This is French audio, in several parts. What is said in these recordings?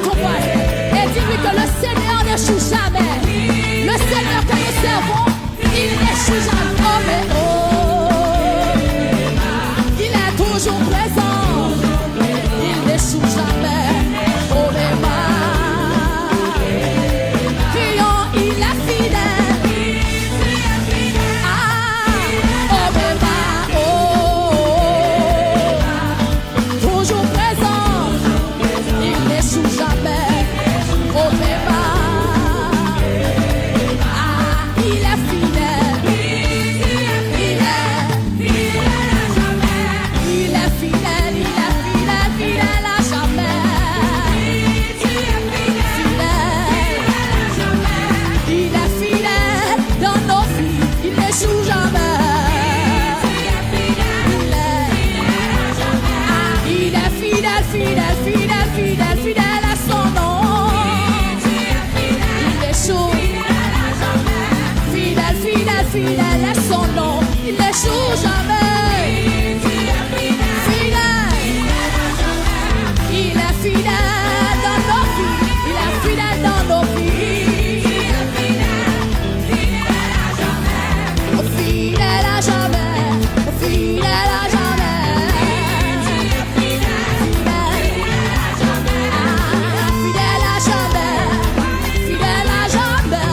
ton voisin et dis-lui que le Seigneur n'échoue jamais. Le Seigneur que nous servons, il n'échoue jamais. Oh, mais oh, il est toujours présent. Il n'échoue jamais. Oh, mais crions, il est fidèle. Ah, oh, mais toujours présent. Il n'échoue jamais. Oh, mais il est fidèle. Il est fidèle, fidèle à jamais. Il est fidèle dans nos vies. Il n'échoue jamais. Il est fidèle, fidèle à son nom. Il n'échoue. Fidèle à son nom. Il n'échoue jamais. Il est fidèle dans nos vies. Il est fidèle dans nos vies. Oh, fidèle à jamais. Oh, fidèle à jamais. Fidèle à jamais. Fidèle à jamais.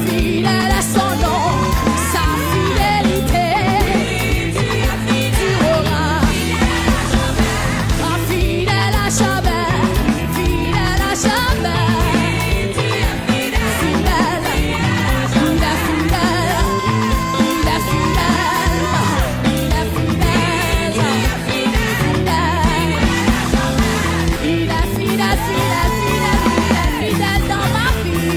Fidèle à son nom, sa fidélité durera. Fidèle à jamais, fidèle à jamais. Fidèle, il est fidèle, il est fidèle, il est fidèle, il est fidèle, fidèle dans ma vie.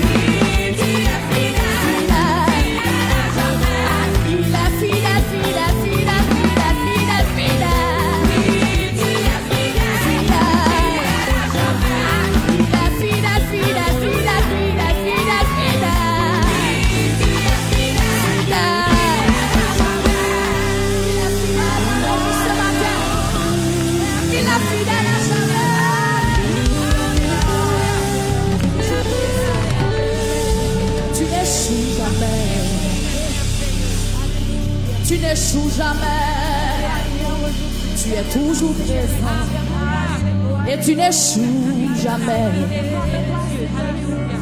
Tu n'échoues jamais, tu es toujours présent et tu n'échoues jamais.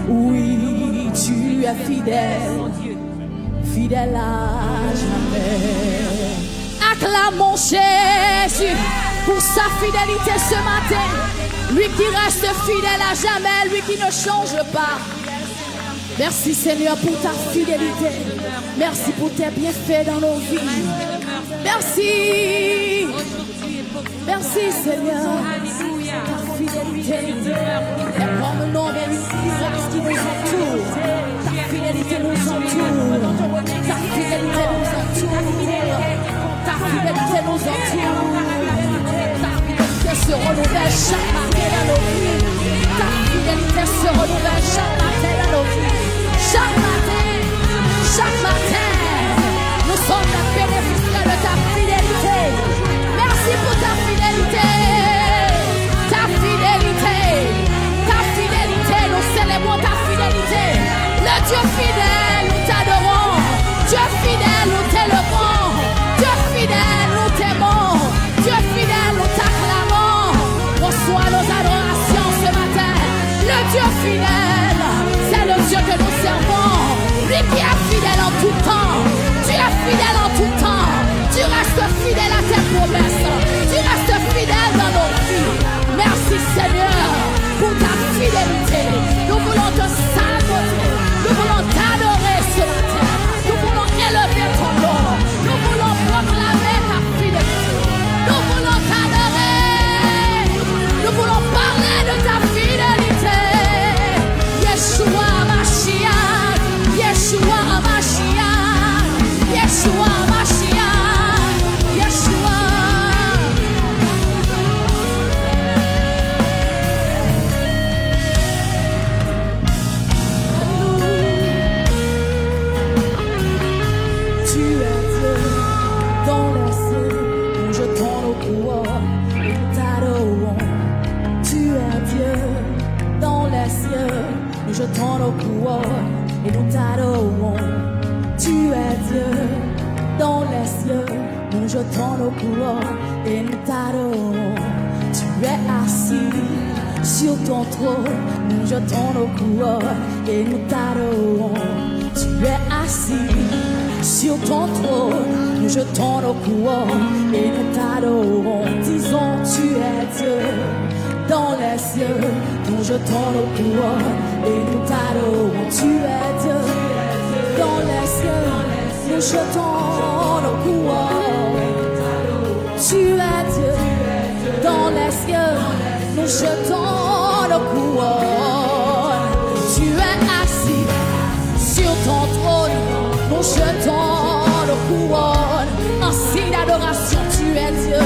Oui, tu es fidèle, fidèle à jamais. Acclamons Jésus pour sa fidélité ce matin, lui qui reste fidèle à jamais, lui qui ne change pas. Merci Seigneur pour ta fidélité. Merci pour tes bienfaits dans nos vies. Merci. Merci Seigneur. Ta fidélité est comme un nombre inexistence qui nous entoure. Ta fidélité nous entoure. Ta fidélité nous entoure. Ta fidélité nous entoure. Ta fidélité se renouvelle chaque matin dans nos vies. Ta fidélité se renouvelle chaque matin dans nos vies. Chaque matin, nous sommes les bénéficiaires de ta fidélité. Merci pour ta fidélité. Ta fidélité. Ta fidélité, nous célébrons ta fidélité. Le Dieu fidèle, nous t'adorons. Dieu fidèle, nous t'élevons. Dieu fidèle, nous t'aimons. Dieu fidèle, nous t'acclamons. Reçois nos couronnes et nous t'adorons. Tu es Dieu dans les cieux, nous jetons nos couronnes et nous t'adorons. Tu es Dieu dans les cieux, nous jetons nos couronnes et nous t'adorons. Tu es assis sur ton trône, nous jetons nos couronnes et nous t'adorons. Tu es assis sur ton trône, nous jetons nos couronnes et nous t'adorons. Disons, tu es Dieu dans les cieux, nous jetons nos couronnes et nous t'adorons. Tu es Dieu dans les cieux, nous jetons nos couronnes. Tu es Dieu dans les cieux, nous jetons nos couronnes. Tu es assis sur ton trône, nous jetons nos couronnes. En signe d'adoration, tu es Dieu.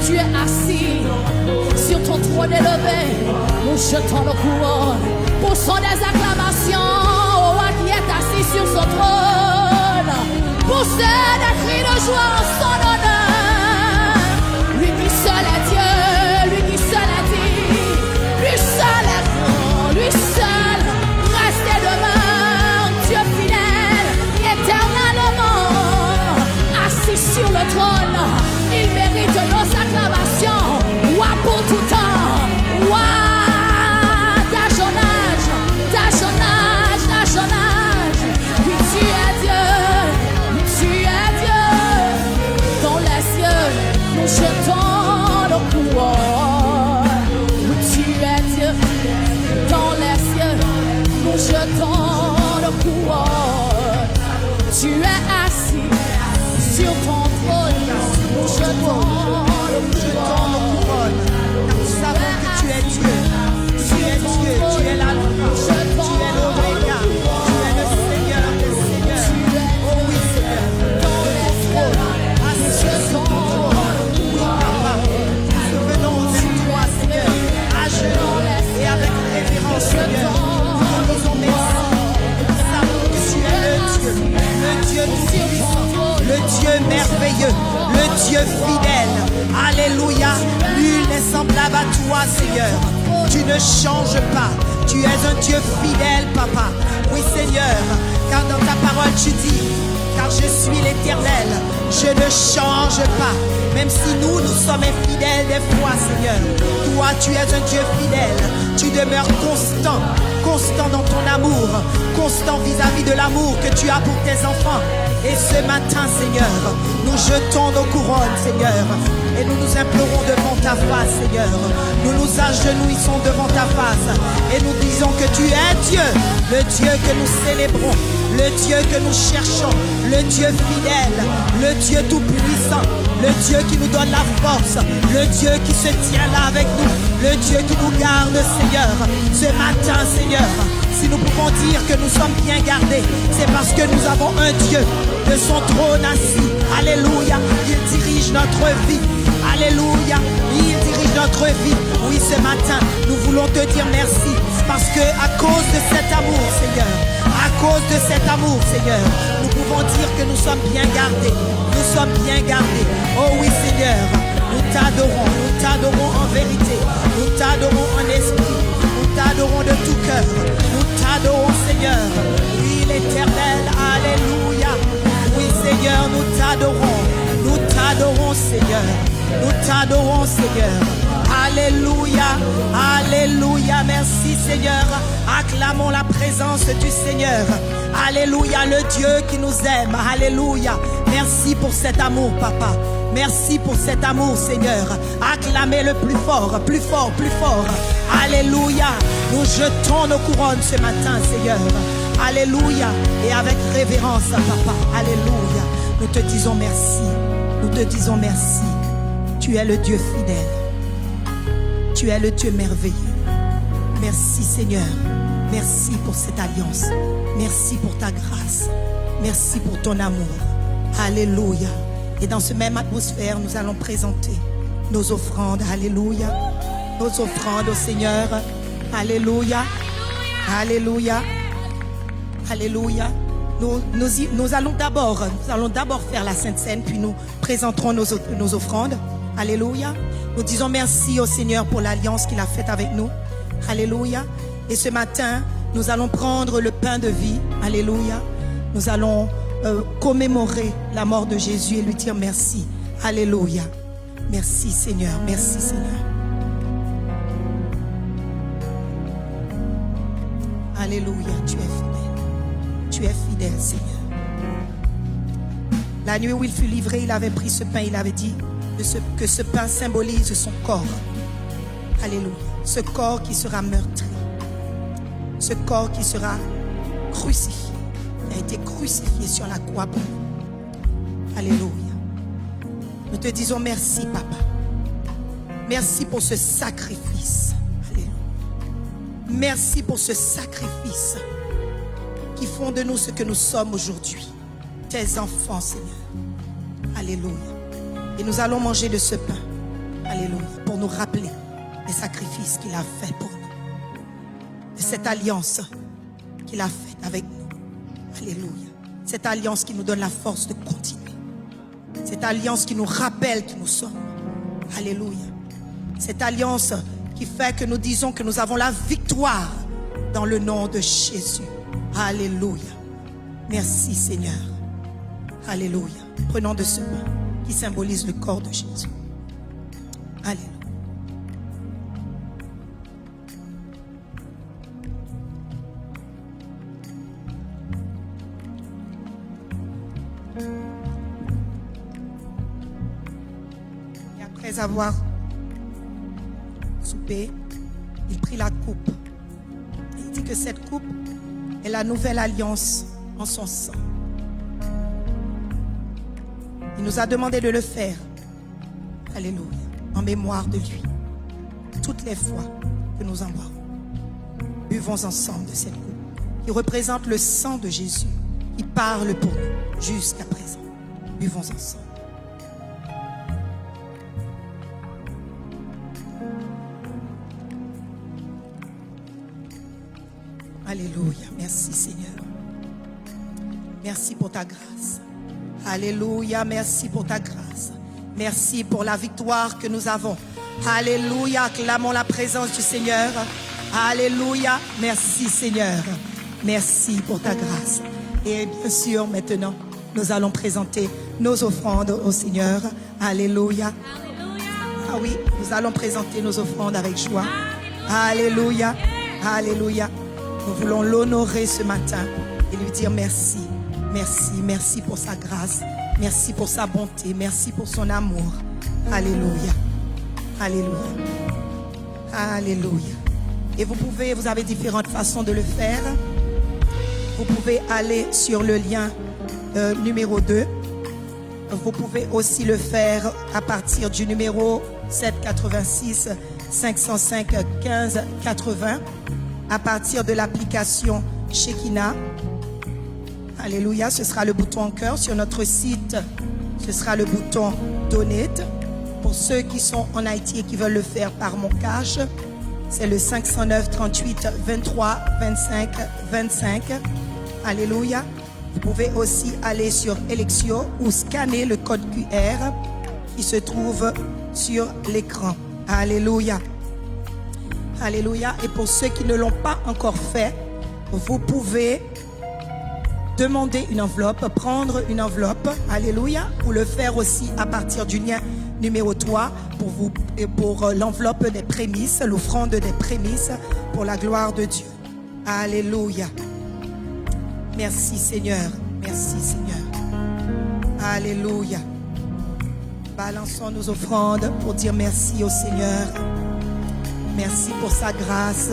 Tu es assis sur ton trône élevé, nous jetons nos couronnes. Poussons des acclamations au roi qui est assis sur son trône. Poussez des cris de joie en son honneur. Lui qui seul est Dieu, lui qui seul est dit, lui seul est grand, lui seul reste et demeure. Dieu fidèle, éternellement assis sur le trône. Il mérite nos acclamations. Roi pour tout temps, roi d'âge en âge, d'âge en âge, d'âge en âge. Oui, tu es Dieu, oui, tu es Dieu. Dans les cieux, nous jetons nos couronnes. Oui, tu es Dieu. Dans les cieux, nous jetons nos couronnes. Tu es assis sur ton trône, nous jetons nos couronnes. Car nous savons que tu es Dieu. Tu es Dieu, tu es l'Alpha, tu es l'Oméga, tu es le Seigneur des Seigneurs. Oh oui, Seigneur, dans le trône, assis sur ton trône. Oui, Papa, nous venons vers toi, Seigneur, à genoux et avec révérence, Seigneur. Nous te disons merci. Nous savons que tu es le Dieu tout-puissant, le Dieu merveilleux, le Dieu fidèle. Alléluia, nul n'est semblable à toi, Seigneur. Tu ne changes pas, tu es un Dieu fidèle, Papa. Oui, Seigneur, car dans ta parole tu dis, car je suis l'Éternel, je ne change pas. Même si nous sommes infidèles des fois, Seigneur, toi tu es un Dieu fidèle. Tu demeures constant, constant dans ton amour, constant vis-à-vis de l'amour que tu as pour tes enfants. Et ce matin, Seigneur, nous jetons nos couronnes, Seigneur, et nous nous implorons devant ta face, Seigneur. Nous nous agenouillons devant ta face et nous disons que tu es Dieu, le Dieu que nous célébrons, le Dieu que nous cherchons, le Dieu fidèle, le Dieu tout-puissant, le Dieu qui nous donne la force, le Dieu qui se tient là avec nous, le Dieu qui nous garde, Seigneur. Ce matin, Seigneur, si nous pouvons dire que nous sommes bien gardés, c'est parce que nous avons un Dieu de son trône assis. Alléluia, il dirige notre vie. Alléluia, il dirige notre vie. Oui, ce matin, nous voulons te dire merci parce que à cause de cet amour, Seigneur, à cause de cet amour, Seigneur, nous pouvons dire que nous sommes bien gardés. Nous sommes bien gardés. Oh oui, Seigneur, nous t'adorons en vérité. Nous t'adorons en esprit. Nous t'adorons de tout cœur. Nous t'adorons, Seigneur. Oui, l'Éternel, alléluia. Oui, Seigneur, nous t'adorons. Nous t'adorons, Seigneur. Nous t'adorons, Seigneur. Alléluia, alléluia. Merci, Seigneur. Acclamons la présence du Seigneur. Alléluia, le Dieu qui nous aime. Alléluia. Merci pour cet amour, Papa. Merci pour cet amour, Seigneur. Acclamez-le plus fort, plus fort, plus fort. Alléluia. Nous jetons nos couronnes ce matin, Seigneur. Alléluia. Et avec révérence, Papa. Alléluia. Nous te disons merci. Nous te disons merci. Tu es le Dieu fidèle. Tu es le Dieu merveilleux. Merci, Seigneur. Merci pour cette alliance. Merci pour ta grâce. Merci pour ton amour. Alléluia. Et dans cette même atmosphère, nous allons présenter nos offrandes. Alléluia. Nos offrandes au Seigneur. Alléluia. Alléluia. Alléluia. Nous allons d'abord faire la Sainte Seine, puis nous présenterons nos offrandes. Alléluia. Nous disons merci au Seigneur pour l'alliance qu'il a faite avec nous. Alléluia. Et ce matin, nous allons prendre le pain de vie. Alléluia. Nous allons commémorer la mort de Jésus et lui dire merci. Alléluia. Merci Seigneur. Merci Seigneur. Alléluia. Tu es fidèle. Tu es fidèle Seigneur. La nuit où il fut livré, il avait pris ce pain. Il avait dit que ce pain symbolise son corps. Alléluia. Ce corps qui sera meurtri. Ce corps qui sera crucifié. Il a été crucifié sur la croix pour nous. Alléluia. Nous te disons merci, Papa. Merci pour ce sacrifice. Alléluia. Merci pour ce sacrifice qui font de nous ce que nous sommes aujourd'hui. Tes enfants, Seigneur. Alléluia. Et nous allons manger de ce pain. Alléluia. Pour nous rappeler les sacrifices qu'il a fait pour nous. De cette alliance qu'il a faite avec nous. Alléluia. Cette alliance qui nous donne la force de continuer. Cette alliance qui nous rappelle qui nous sommes. Alléluia. Cette alliance qui fait que nous disons que nous avons la victoire dans le nom de Jésus. Alléluia. Merci Seigneur. Alléluia. Prenons de ce pain qui symbolise le corps de Jésus. Alléluia. Et après avoir soupé, il prit la coupe. Et il dit que cette coupe est la nouvelle alliance en son sang. Il nous a demandé de le faire. Alléluia. En mémoire de lui. Toutes les fois que nous en boirons. Buvons ensemble de cette coupe qui représente le sang de Jésus qui parle pour nous jusqu'à présent. Buvons ensemble. Alléluia. Merci Seigneur. Merci pour ta grâce. Alléluia. Merci pour ta grâce. Merci pour la victoire que nous avons. Alléluia. Acclamons la présence du Seigneur. Alléluia. Merci Seigneur. Merci pour ta grâce. Et bien sûr, maintenant, nous allons présenter nos offrandes au Seigneur. Alléluia. Ah oui, nous allons présenter nos offrandes avec joie. Alléluia. Alléluia. Nous voulons l'honorer ce matin et lui dire merci. Merci, merci pour sa grâce. Merci pour sa bonté. Merci pour son amour. Alléluia. Alléluia. Alléluia. Et vous avez différentes façons de le faire. Vous pouvez aller sur le lien numéro 2. Vous pouvez aussi le faire à partir du numéro 786 505 15 80 à partir de l'application Shekinah. Alléluia, ce sera le bouton en cœur. Sur notre site, ce sera le bouton Donate. Pour ceux qui sont en Haïti et qui veulent le faire par mon cash, c'est le 509 38 23 25 25. Alléluia. Vous pouvez aussi aller sur Elexio ou scanner le code QR qui se trouve sur l'écran. Alléluia. Alléluia. Et pour ceux qui ne l'ont pas encore fait, vous pouvez demander une enveloppe, prendre une enveloppe. Alléluia. Ou le faire aussi à partir du lien numéro 3 pour l'enveloppe des prémices, l'offrande des prémices pour la gloire de Dieu. Alléluia. Merci Seigneur. Merci Seigneur. Alléluia. Balançons nos offrandes pour dire merci au Seigneur. Merci pour sa grâce.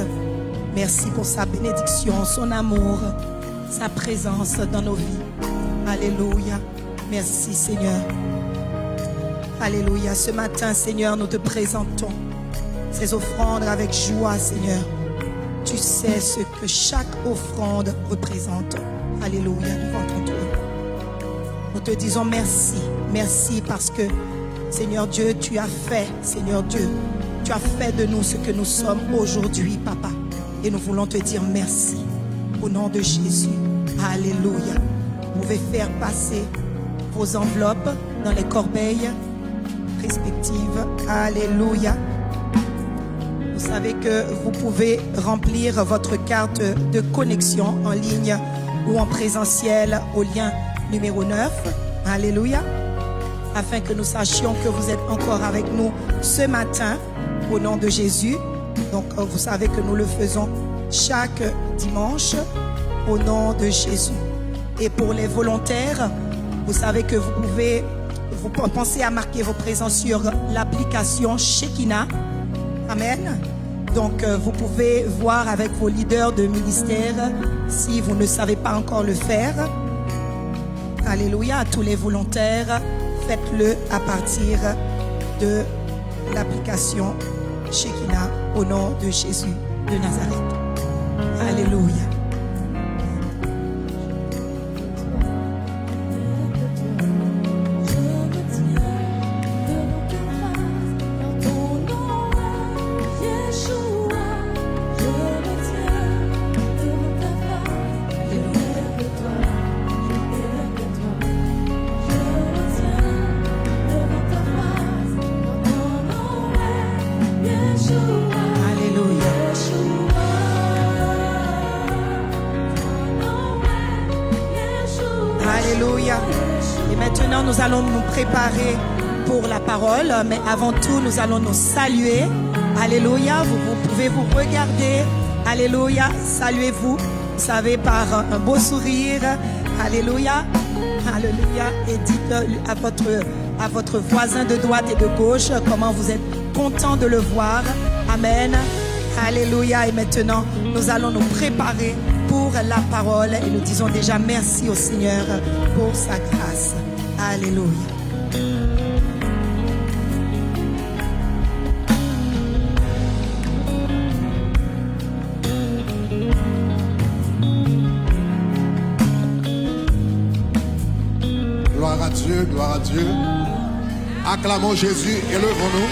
Merci pour sa bénédiction, son amour, sa présence dans nos vies. Alléluia. Merci Seigneur. Alléluia. Ce matin, Seigneur, nous te présentons ces offrandes avec joie, Seigneur. Tu sais ce que chaque offrande représente. Alléluia, devant ton trône. Nous te disons merci. Merci parce que, Seigneur Dieu, tu as fait, Seigneur Dieu, tu as fait de nous ce que nous sommes aujourd'hui, Papa. Et nous voulons te dire merci. Au nom de Jésus. Alléluia. Vous pouvez faire passer vos enveloppes dans les corbeilles. respectives. Alléluia. Vous savez que vous pouvez remplir votre carte de connexion en ligne ou en présentiel au lien numéro 9. Alléluia. Afin que nous sachions que vous êtes encore avec nous ce matin au nom de Jésus. Donc vous savez que nous le faisons chaque dimanche au nom de Jésus. Et pour les volontaires, vous savez que vous pouvez penser à marquer vos présences sur l'application Shekinah. Amen. Donc vous pouvez voir avec vos leaders de ministère si vous ne savez pas encore le faire. Alléluia. À tous les volontaires, faites-le à partir de l'application Shekinah au nom de Jésus de Nazareth. Alléluia. Alléluia. Et maintenant, nous allons nous préparer pour la parole. Mais avant tout, nous allons nous saluer. Alléluia. Vous pouvez vous regarder. Alléluia. Saluez-vous. Vous savez, par un beau sourire. Alléluia. Alléluia. Et dites à votre voisin de droite et de gauche comment vous êtes content de le voir. Amen. Alléluia. Et maintenant, nous allons nous préparer pour la parole et nous disons déjà merci au Seigneur pour sa grâce. Alléluia. Gloire à Dieu, gloire à Dieu. Acclamons Jésus et levons-nous.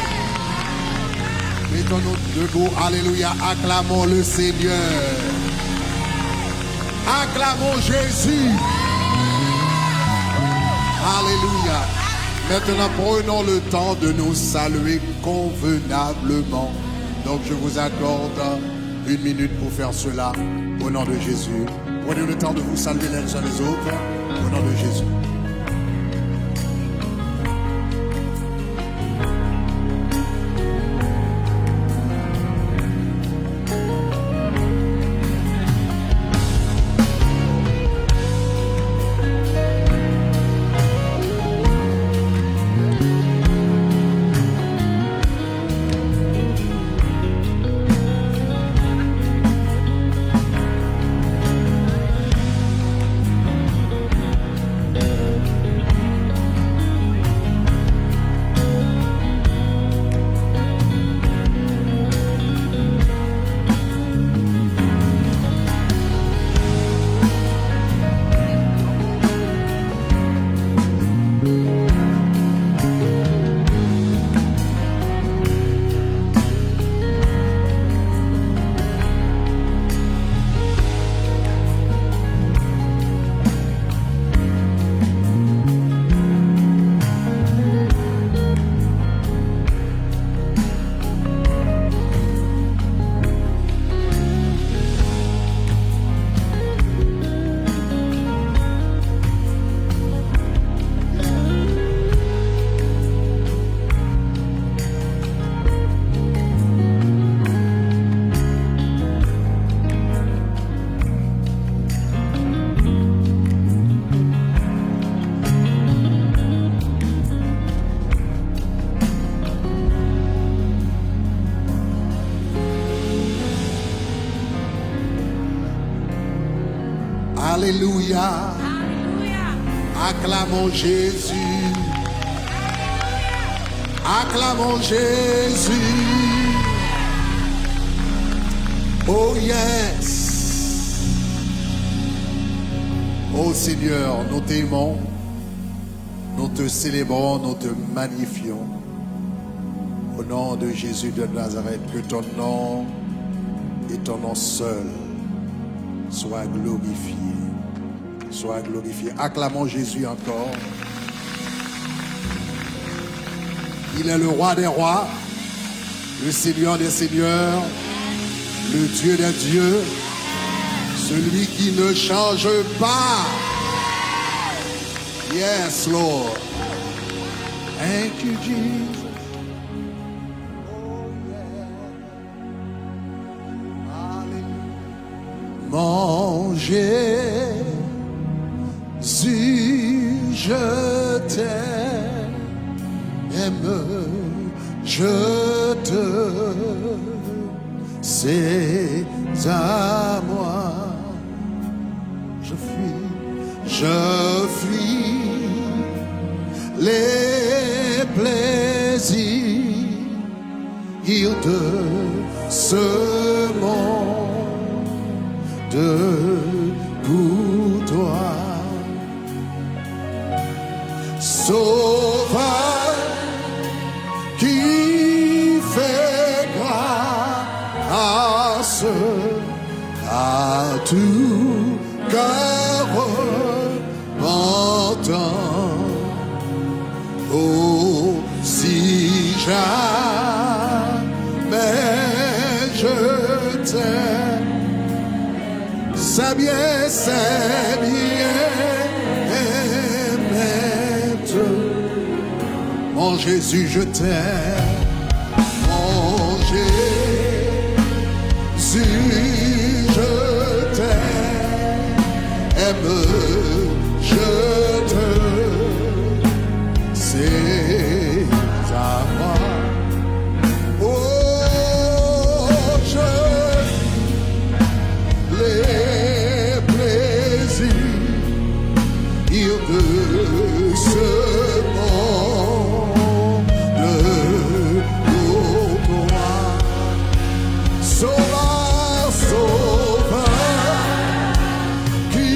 Mettons-nous debout. Alléluia. Acclamons le Seigneur. Acclamons Jésus. Alléluia. Maintenant, prenons le temps de nous saluer convenablement. Donc, je vous accorde 1 minute pour faire cela au nom de Jésus. Prenez le temps de vous saluer les uns les autres au nom de Jésus. Alléluia. Acclamons Jésus. Acclamons Jésus. Oh yes. Oh Seigneur, nous t'aimons. Nous te célébrons, nous te magnifions. Au nom de Jésus de Nazareth, que ton nom et ton nom seul soit glorifié. Soit glorifié. Acclamons Jésus encore. Il est le roi des rois, le Seigneur des seigneurs, le Dieu des dieux, celui qui ne change pas. Yes, Lord. Thank you, Jesus. Oh, yeah. Hallelujah. Mon Jésus, je t'aime, je te, c'est à moi. Je fuis les plaisirs de ce monde pour toi. Sauveur qui fait grâce à tout cœur repentant. Oh, si jamais je t'aime, c'est bien, mon Jésus, je t'aime. Mon Jésus, je t'aime. Je te, c'est à moi. Oh, je les plaisirs de ce Sauveur qui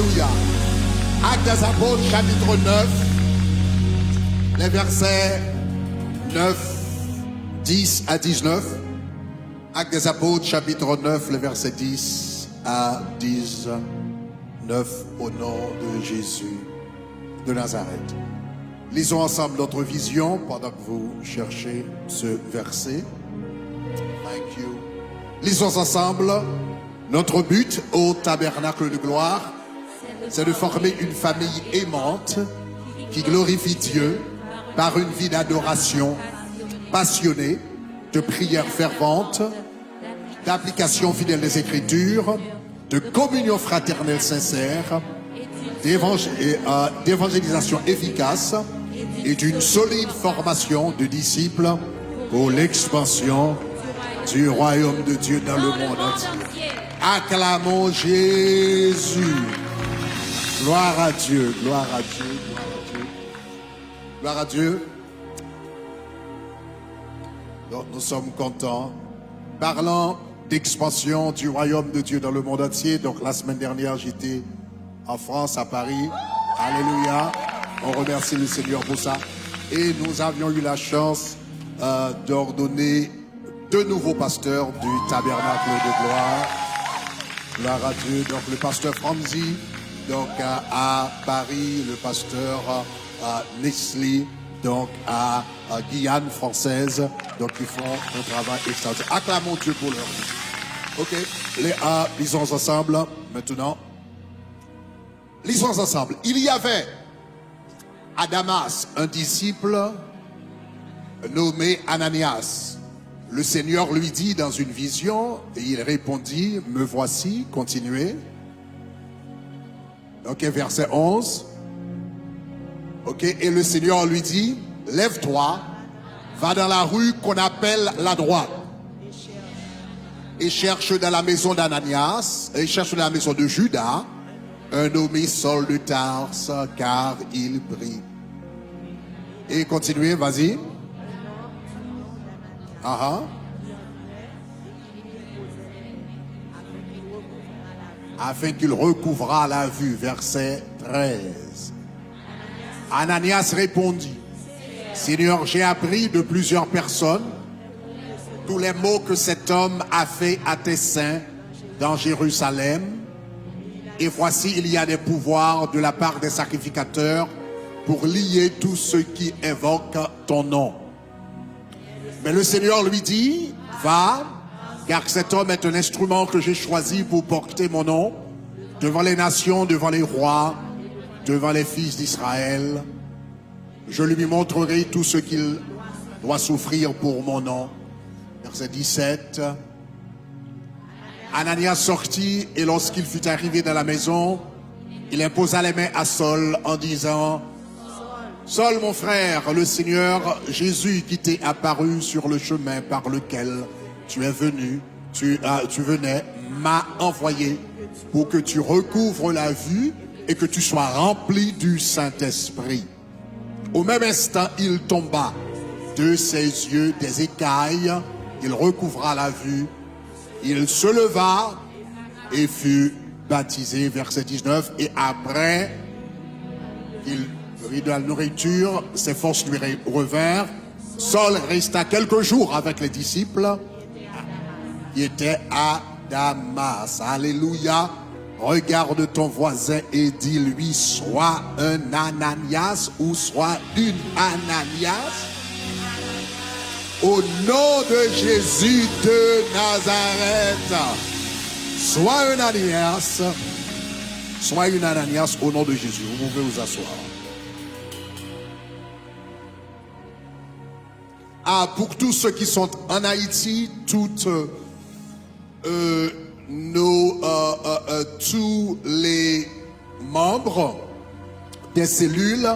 Alléluia. Actes des Apôtres, chapitre 9, les versets 9, 10 à 19. Actes des Apôtres, chapitre 9, les versets 10 à 19, au nom de Jésus de Nazareth. Lisons ensemble notre vision pendant que vous cherchez ce verset. Thank you. Lisons ensemble. Notre but au tabernacle de gloire, c'est de former une famille aimante qui glorifie Dieu par une vie d'adoration passionnée, de prière fervente, d'application fidèle des Écritures, de communion fraternelle sincère, d'évangélisation efficace et d'une solide formation de disciples pour l'expansion du royaume de Dieu dans le monde entier. Acclamons Jésus. Gloire à Dieu, gloire à Dieu, gloire à Dieu. Gloire à Dieu. Donc nous sommes contents. Parlant d'expansion du royaume de Dieu dans le monde entier. Donc la semaine dernière, j'étais en France, à Paris. Alléluia. On remercie le Seigneur pour ça. Et nous avions eu la chance d'ordonner 2 nouveaux pasteurs du tabernacle de gloire. Gloire à Dieu. Donc le pasteur Franzi, donc à Paris, le pasteur Nestlé, donc à Guyane française. Donc ils font un travail extraordinaire. Acclamons Dieu pour leur vie. Ok. Lisons ensemble maintenant. Lisons ensemble. Il y avait à Damas un disciple nommé Ananias. Le Seigneur lui dit dans une vision, et il répondit, me voici, continuez. Ok, verset 11. Ok, et le Seigneur lui dit, lève-toi, va dans la rue qu'on appelle la droite, et cherche dans la maison d'Ananias, et cherche dans la maison de Judas, un nommé Saul de Tarse, car il prie. Et continuez, vas-y. Afin qu'il recouvra la vue, verset 13. Ananias répondit, Seigneur, j'ai appris de plusieurs personnes tous les maux que cet homme a fait à tes saints dans Jérusalem. Et voici, il y a des pouvoirs de la part des sacrificateurs pour lier tous ceux qui invoquent ton nom. Mais le Seigneur lui dit, va, car cet homme est un instrument que j'ai choisi pour porter mon nom devant les nations, devant les rois, devant les fils d'Israël. Je lui montrerai tout ce qu'il doit souffrir pour mon nom. Verset 17. Ananias sortit et lorsqu'il fut arrivé dans la maison, il imposa les mains à Saul en disant, Saul, mon frère, le Seigneur Jésus qui t'est apparu sur le chemin par lequel tu es venu, tu venais, m'a envoyé pour que tu recouvres la vue et que tu sois rempli du Saint-Esprit. Au même instant, il tomba de ses yeux des écailles, il recouvra la vue, il se leva et fut baptisé, verset 19, et après qu'il prit de la nourriture, ses forces lui revinrent. Saul resta quelques jours avec les disciples qui étaient à Damas. Alléluia. Regarde ton voisin et dis-lui, soit un Ananias ou soit une Ananias. Au nom de Jésus de Nazareth, soit un Ananias, soit une Ananias au nom de Jésus. Vous pouvez vous asseoir. Pour tous ceux qui sont en Haïti, toutes tous les membres des cellules,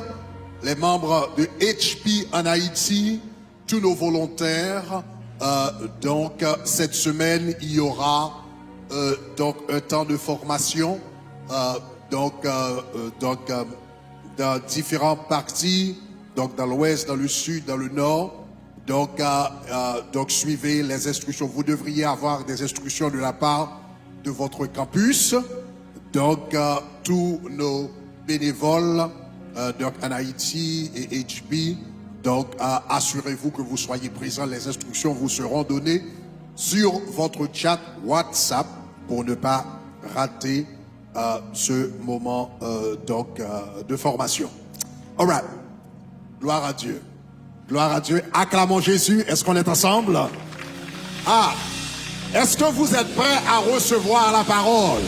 les membres de HP en Haïti, tous nos volontaires. Donc cette semaine, il y aura donc un temps de formation dans différentes parties, donc dans l'ouest, dans le sud, dans le nord. Donc suivez les instructions. Vous devriez avoir des instructions de la part de votre campus. Donc, tous nos bénévoles donc en Haïti et HB, donc assurez-vous que vous soyez présents. Les instructions vous seront données sur votre chat WhatsApp pour ne pas rater ce moment donc de formation. All right. Gloire à Dieu. Gloire à Dieu. Acclamons Jésus. Est-ce qu'on est ensemble? Ah, est-ce que vous êtes prêts à recevoir la parole?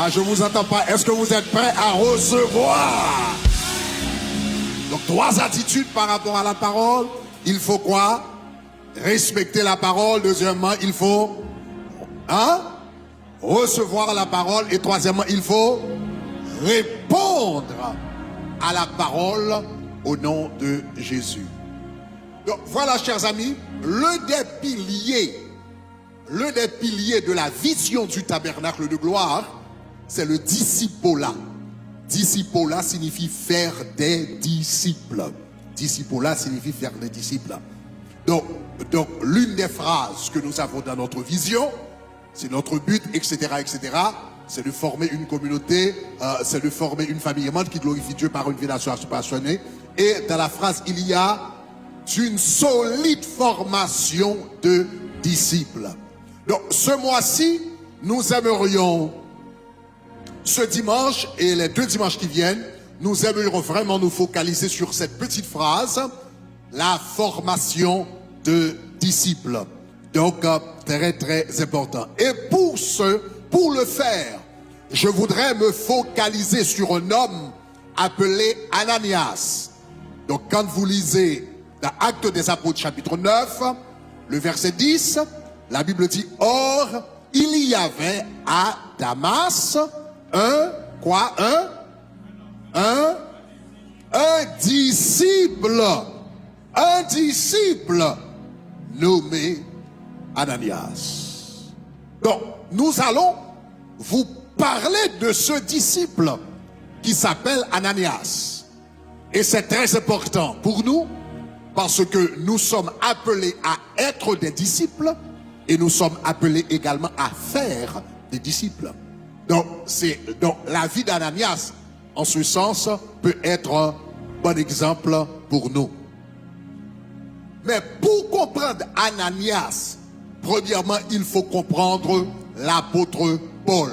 Ah, je vous entends pas. Est-ce que vous êtes prêts à recevoir? Donc, 3 attitudes par rapport à la parole. Il faut quoi? Respecter la parole. Deuxièmement, il faut recevoir la parole. Et troisièmement, il faut répondre à la parole au nom de Jésus. Donc, voilà, chers amis, l'un des piliers de la vision du tabernacle de gloire, c'est le discipolat. Discipolat signifie faire des disciples. Discipolat signifie faire des disciples. Donc l'une des phrases que nous avons dans notre vision, c'est notre but, etc., c'est de former une communauté, c'est de former une famille aimante qui glorifie Dieu par une vie passionnée. Et dans la phrase, il y a une solide formation de disciples. Donc, ce mois-ci, nous aimerions, ce dimanche et les 2 dimanches qui viennent, nous aimerions vraiment nous focaliser sur cette petite phrase, la formation de disciples. Donc, très, très important. Et pour le faire, je voudrais me focaliser sur un homme appelé Ananias. Donc, quand vous lisez dans Actes des Apôtres, chapitre 9, le verset 10, la Bible dit, « Or, il y avait à Damas un disciple nommé Ananias. » Donc, nous allons vous parler de ce disciple qui s'appelle Ananias. Et c'est très important pour nous parce que nous sommes appelés à être des disciples et nous sommes appelés également à faire des disciples. Donc la vie d'Ananias, en ce sens, peut être un bon exemple pour nous. Mais pour comprendre Ananias, premièrement, il faut comprendre l'apôtre Paul.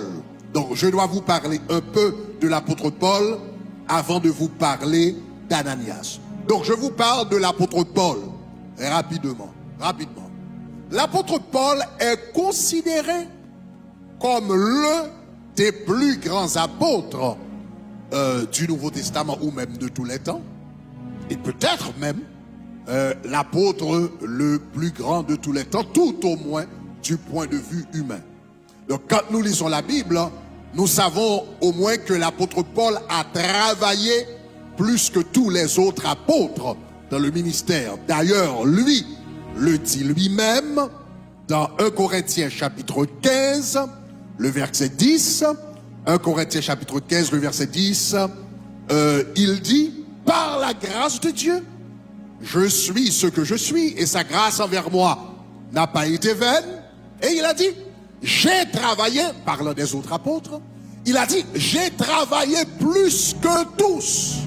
Donc je dois vous parler un peu de l'apôtre Paul avant de vous parler d'Ananias. Donc je vous parle de l'apôtre Paul rapidement. L'apôtre Paul est considéré comme l'un des plus grands apôtres du Nouveau Testament ou même de tous les temps. Et peut-être même l'apôtre le plus grand de tous les temps, tout au moins du point de vue humain. Donc quand nous lisons la Bible, nous savons au moins que l'apôtre Paul a travaillé plus que tous les autres apôtres dans le ministère. D'ailleurs, lui le dit lui-même dans 1 Corinthiens chapitre 15, le verset 10. 1 Corinthiens chapitre 15, le verset 10, il dit, « Par la grâce de Dieu, je suis ce que je suis, et sa grâce envers moi n'a pas été vaine. » Et il a dit, « J'ai travaillé, parlant des autres apôtres, il a dit, j'ai travaillé plus que tous.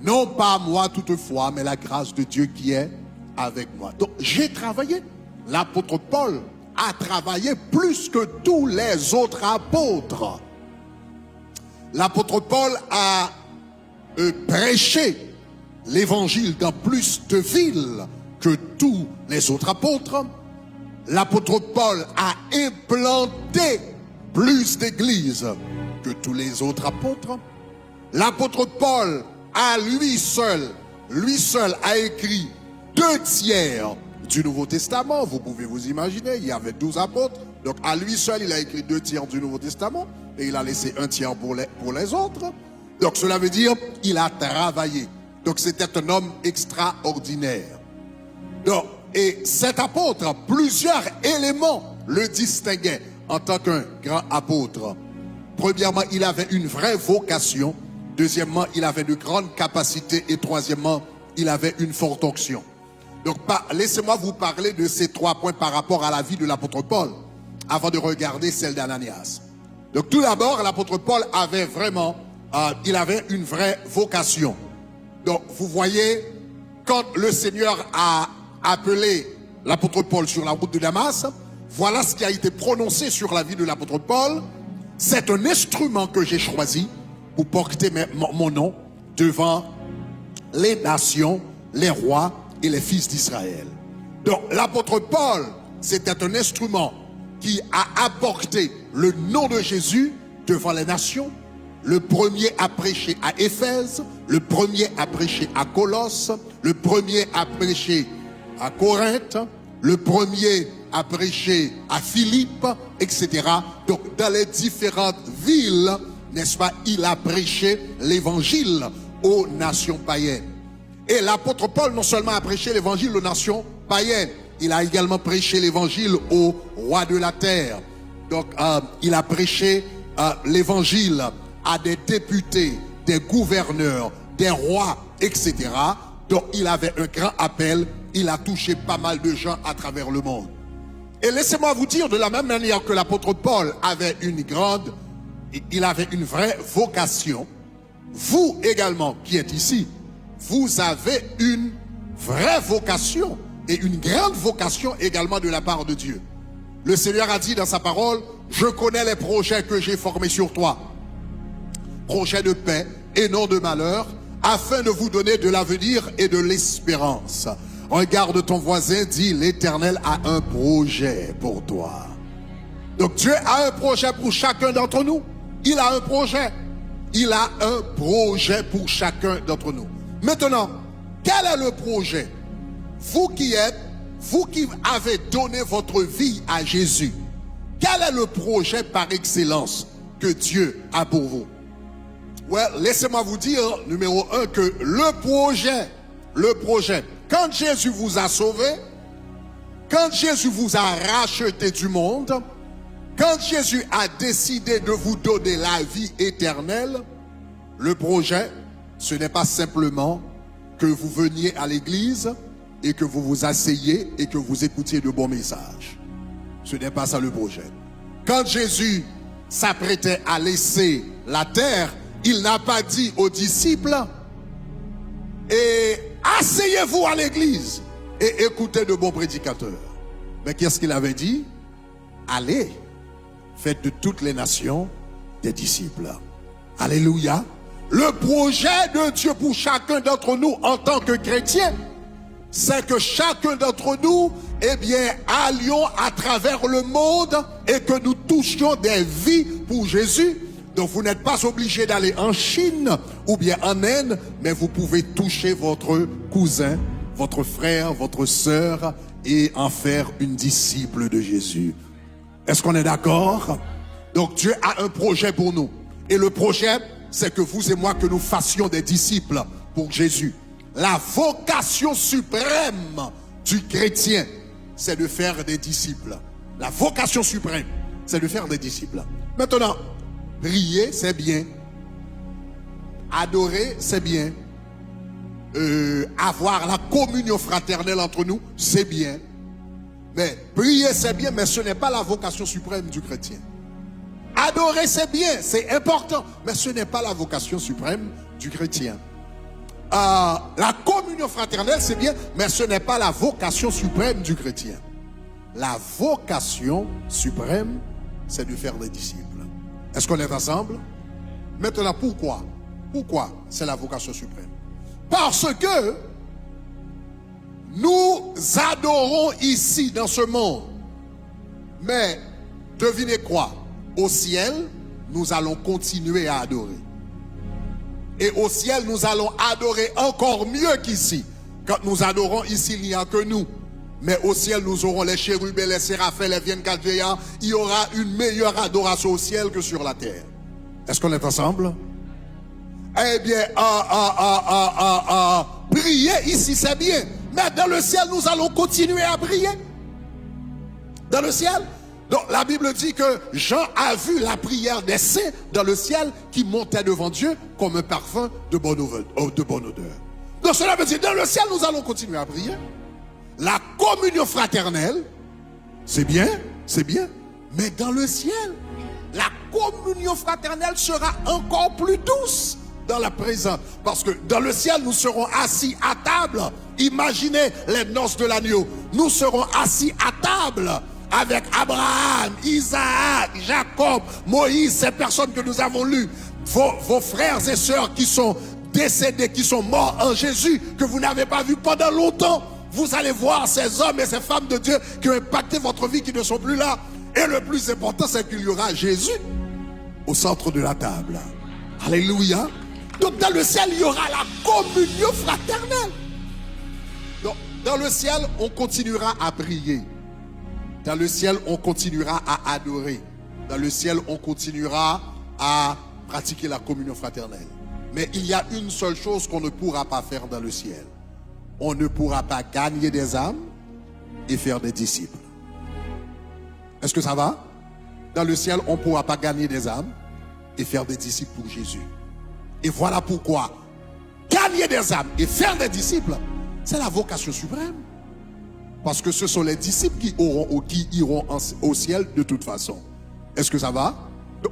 Non pas moi toutefois, mais la grâce de Dieu qui est avec moi. » Donc j'ai travaillé. L'apôtre Paul a travaillé plus que tous les autres apôtres. L'apôtre Paul a prêché l'évangile dans plus de villes que tous les autres apôtres. L'apôtre Paul a implanté plus d'églises que tous les autres apôtres. L'apôtre Paul à lui seul a écrit 2/3 du Nouveau Testament. Vous pouvez vous imaginer, il y avait 12 apôtres. Donc à lui seul, il a écrit 2/3 du Nouveau Testament et il a laissé 1/3 pour les autres. Donc cela veut dire qu'il a travaillé. Donc c'était un homme extraordinaire. Donc, et cet apôtre, plusieurs éléments le distinguaient en tant qu'un grand apôtre. Premièrement, il avait une vraie vocation. Deuxièmement, il avait de grandes capacités. Et troisièmement, il avait une forte onction. Donc, laissez-moi vous parler de ces 3 points par rapport à la vie de l'apôtre Paul, avant de regarder celle d'Ananias. Donc tout d'abord, l'apôtre Paul avait vraiment, il avait une vraie vocation. Donc vous voyez, quand le Seigneur a appelé l'apôtre Paul sur la route de Damas, voilà ce qui a été prononcé sur la vie de l'apôtre Paul. C'est un instrument que j'ai choisi pour porter mon nom devant les nations, les rois et les fils d'Israël. Donc l'apôtre Paul, c'était un instrument qui a apporté le nom de Jésus devant les nations. Le premier à prêcher à Éphèse, le premier à prêcher à Colosse, le premier à prêcher à Corinthe, le premier à prêcher à Philippe, etc. Donc dans les différentes villes, n'est-ce pas, il a prêché l'évangile aux nations païennes. Et l'apôtre Paul non seulement a prêché l'évangile aux nations païennes, il a également prêché l'évangile aux rois de la terre. Donc il a prêché l'évangile à des députés, des gouverneurs, des rois, etc. Donc il avait un grand appel, il a touché pas mal de gens à travers le monde. Et laissez-moi vous dire, de la même manière que l'apôtre Paul avait il avait une vraie vocation, vous également qui êtes ici, vous avez une vraie vocation et une grande vocation également de la part de Dieu. Le Seigneur a dit dans sa parole, je connais les projets que j'ai formés sur toi, projets de paix et non de malheur, afin de vous donner de l'avenir et de l'espérance. Regarde ton voisin, dit l'Éternel a un projet pour toi. Donc Dieu a un projet pour chacun d'entre nous. Il a un projet. Il a un projet pour chacun d'entre nous. Maintenant, quel est le projet? Vous qui avez donné votre vie à Jésus, quel est le projet par excellence que Dieu a pour vous? Ouais, laissez-moi vous dire, numéro 1, que le projet, quand Jésus vous a sauvé, quand Jésus vous a racheté du monde, quand Jésus a décidé de vous donner la vie éternelle, le projet, ce n'est pas simplement que vous veniez à l'église et que vous vous asseyez et que vous écoutiez de bons messages. Ce n'est pas ça le projet. Quand Jésus s'apprêtait à laisser la terre, il n'a pas dit aux disciples et asseyez-vous à l'église et écoutez de bons prédicateurs. Mais qu'est-ce qu'il avait dit? Allez, faites de toutes les nations des disciples. Alléluia. Le projet de Dieu pour chacun d'entre nous en tant que chrétiens, c'est que chacun d'entre nous, eh bien, allions à travers le monde et que nous touchions des vies pour Jésus. Donc vous n'êtes pas obligé d'aller en Chine ou bien en Inde, mais vous pouvez toucher votre cousin, votre frère, votre sœur et en faire une disciple de Jésus. Est-ce qu'on est d'accord? Donc Dieu a un projet pour nous. Et le projet, c'est que vous et moi, que nous fassions des disciples pour Jésus. La vocation suprême du chrétien, c'est de faire des disciples. La vocation suprême, c'est de faire des disciples. Maintenant, prier, c'est bien. Adorer, c'est bien. Avoir la communion fraternelle entre nous, c'est bien. Mais prier, c'est bien, mais ce n'est pas la vocation suprême du chrétien. Adorer, c'est bien, c'est important, mais ce n'est pas la vocation suprême du chrétien. La communion fraternelle, c'est bien, mais ce n'est pas la vocation suprême du chrétien. La vocation suprême, c'est de faire des disciples. Est-ce qu'on est ensemble? Maintenant, pourquoi? Pourquoi c'est la vocation suprême? Parce que nous adorons ici dans ce monde. Mais devinez quoi? Au ciel, nous allons continuer à adorer. Et au ciel, nous allons adorer encore mieux qu'ici. Quand nous adorons ici, il n'y a que nous. Mais au ciel, nous aurons les chérubins, les séraphins, les 24 vieillards. Il y aura une meilleure adoration au ciel que sur la terre. Est-ce qu'on est ensemble? Eh bien, prier ici, c'est bien. Mais dans le ciel, nous allons continuer à prier. Dans le ciel. Donc la Bible dit que Jean a vu la prière des saints dans le ciel qui montait devant Dieu comme un parfum de bonne odeur. Donc cela veut dire, dans le ciel, nous allons continuer à prier. La communion fraternelle, c'est bien, mais dans le ciel, la communion fraternelle sera encore plus douce dans la présence. Parce que dans le ciel, nous serons assis à table. Imaginez les noces de l'agneau. Nous serons assis à table avec Abraham, Isaac, Jacob, Moïse, ces personnes que nous avons lues. Vos frères et sœurs qui sont décédés, qui sont morts en Jésus, que vous n'avez pas vus pendant longtemps. Vous allez voir ces hommes et ces femmes de Dieu qui ont impacté votre vie, qui ne sont plus là. Et le plus important, c'est qu'il y aura Jésus au centre de la table. Alléluia. Donc dans le ciel, il y aura la communion fraternelle. Donc, dans le ciel, on continuera à prier. Dans le ciel, on continuera à adorer. Dans le ciel, on continuera à pratiquer la communion fraternelle. Mais il y a une seule chose qu'on ne pourra pas faire dans le ciel. On ne pourra pas gagner des âmes et faire des disciples. Est-ce que ça va? Dans le ciel, on ne pourra pas gagner des âmes et faire des disciples pour Jésus. Et voilà pourquoi gagner des âmes et faire des disciples, c'est la vocation suprême. Parce que ce sont les disciples qui iront au ciel de toute façon. Est-ce que ça va?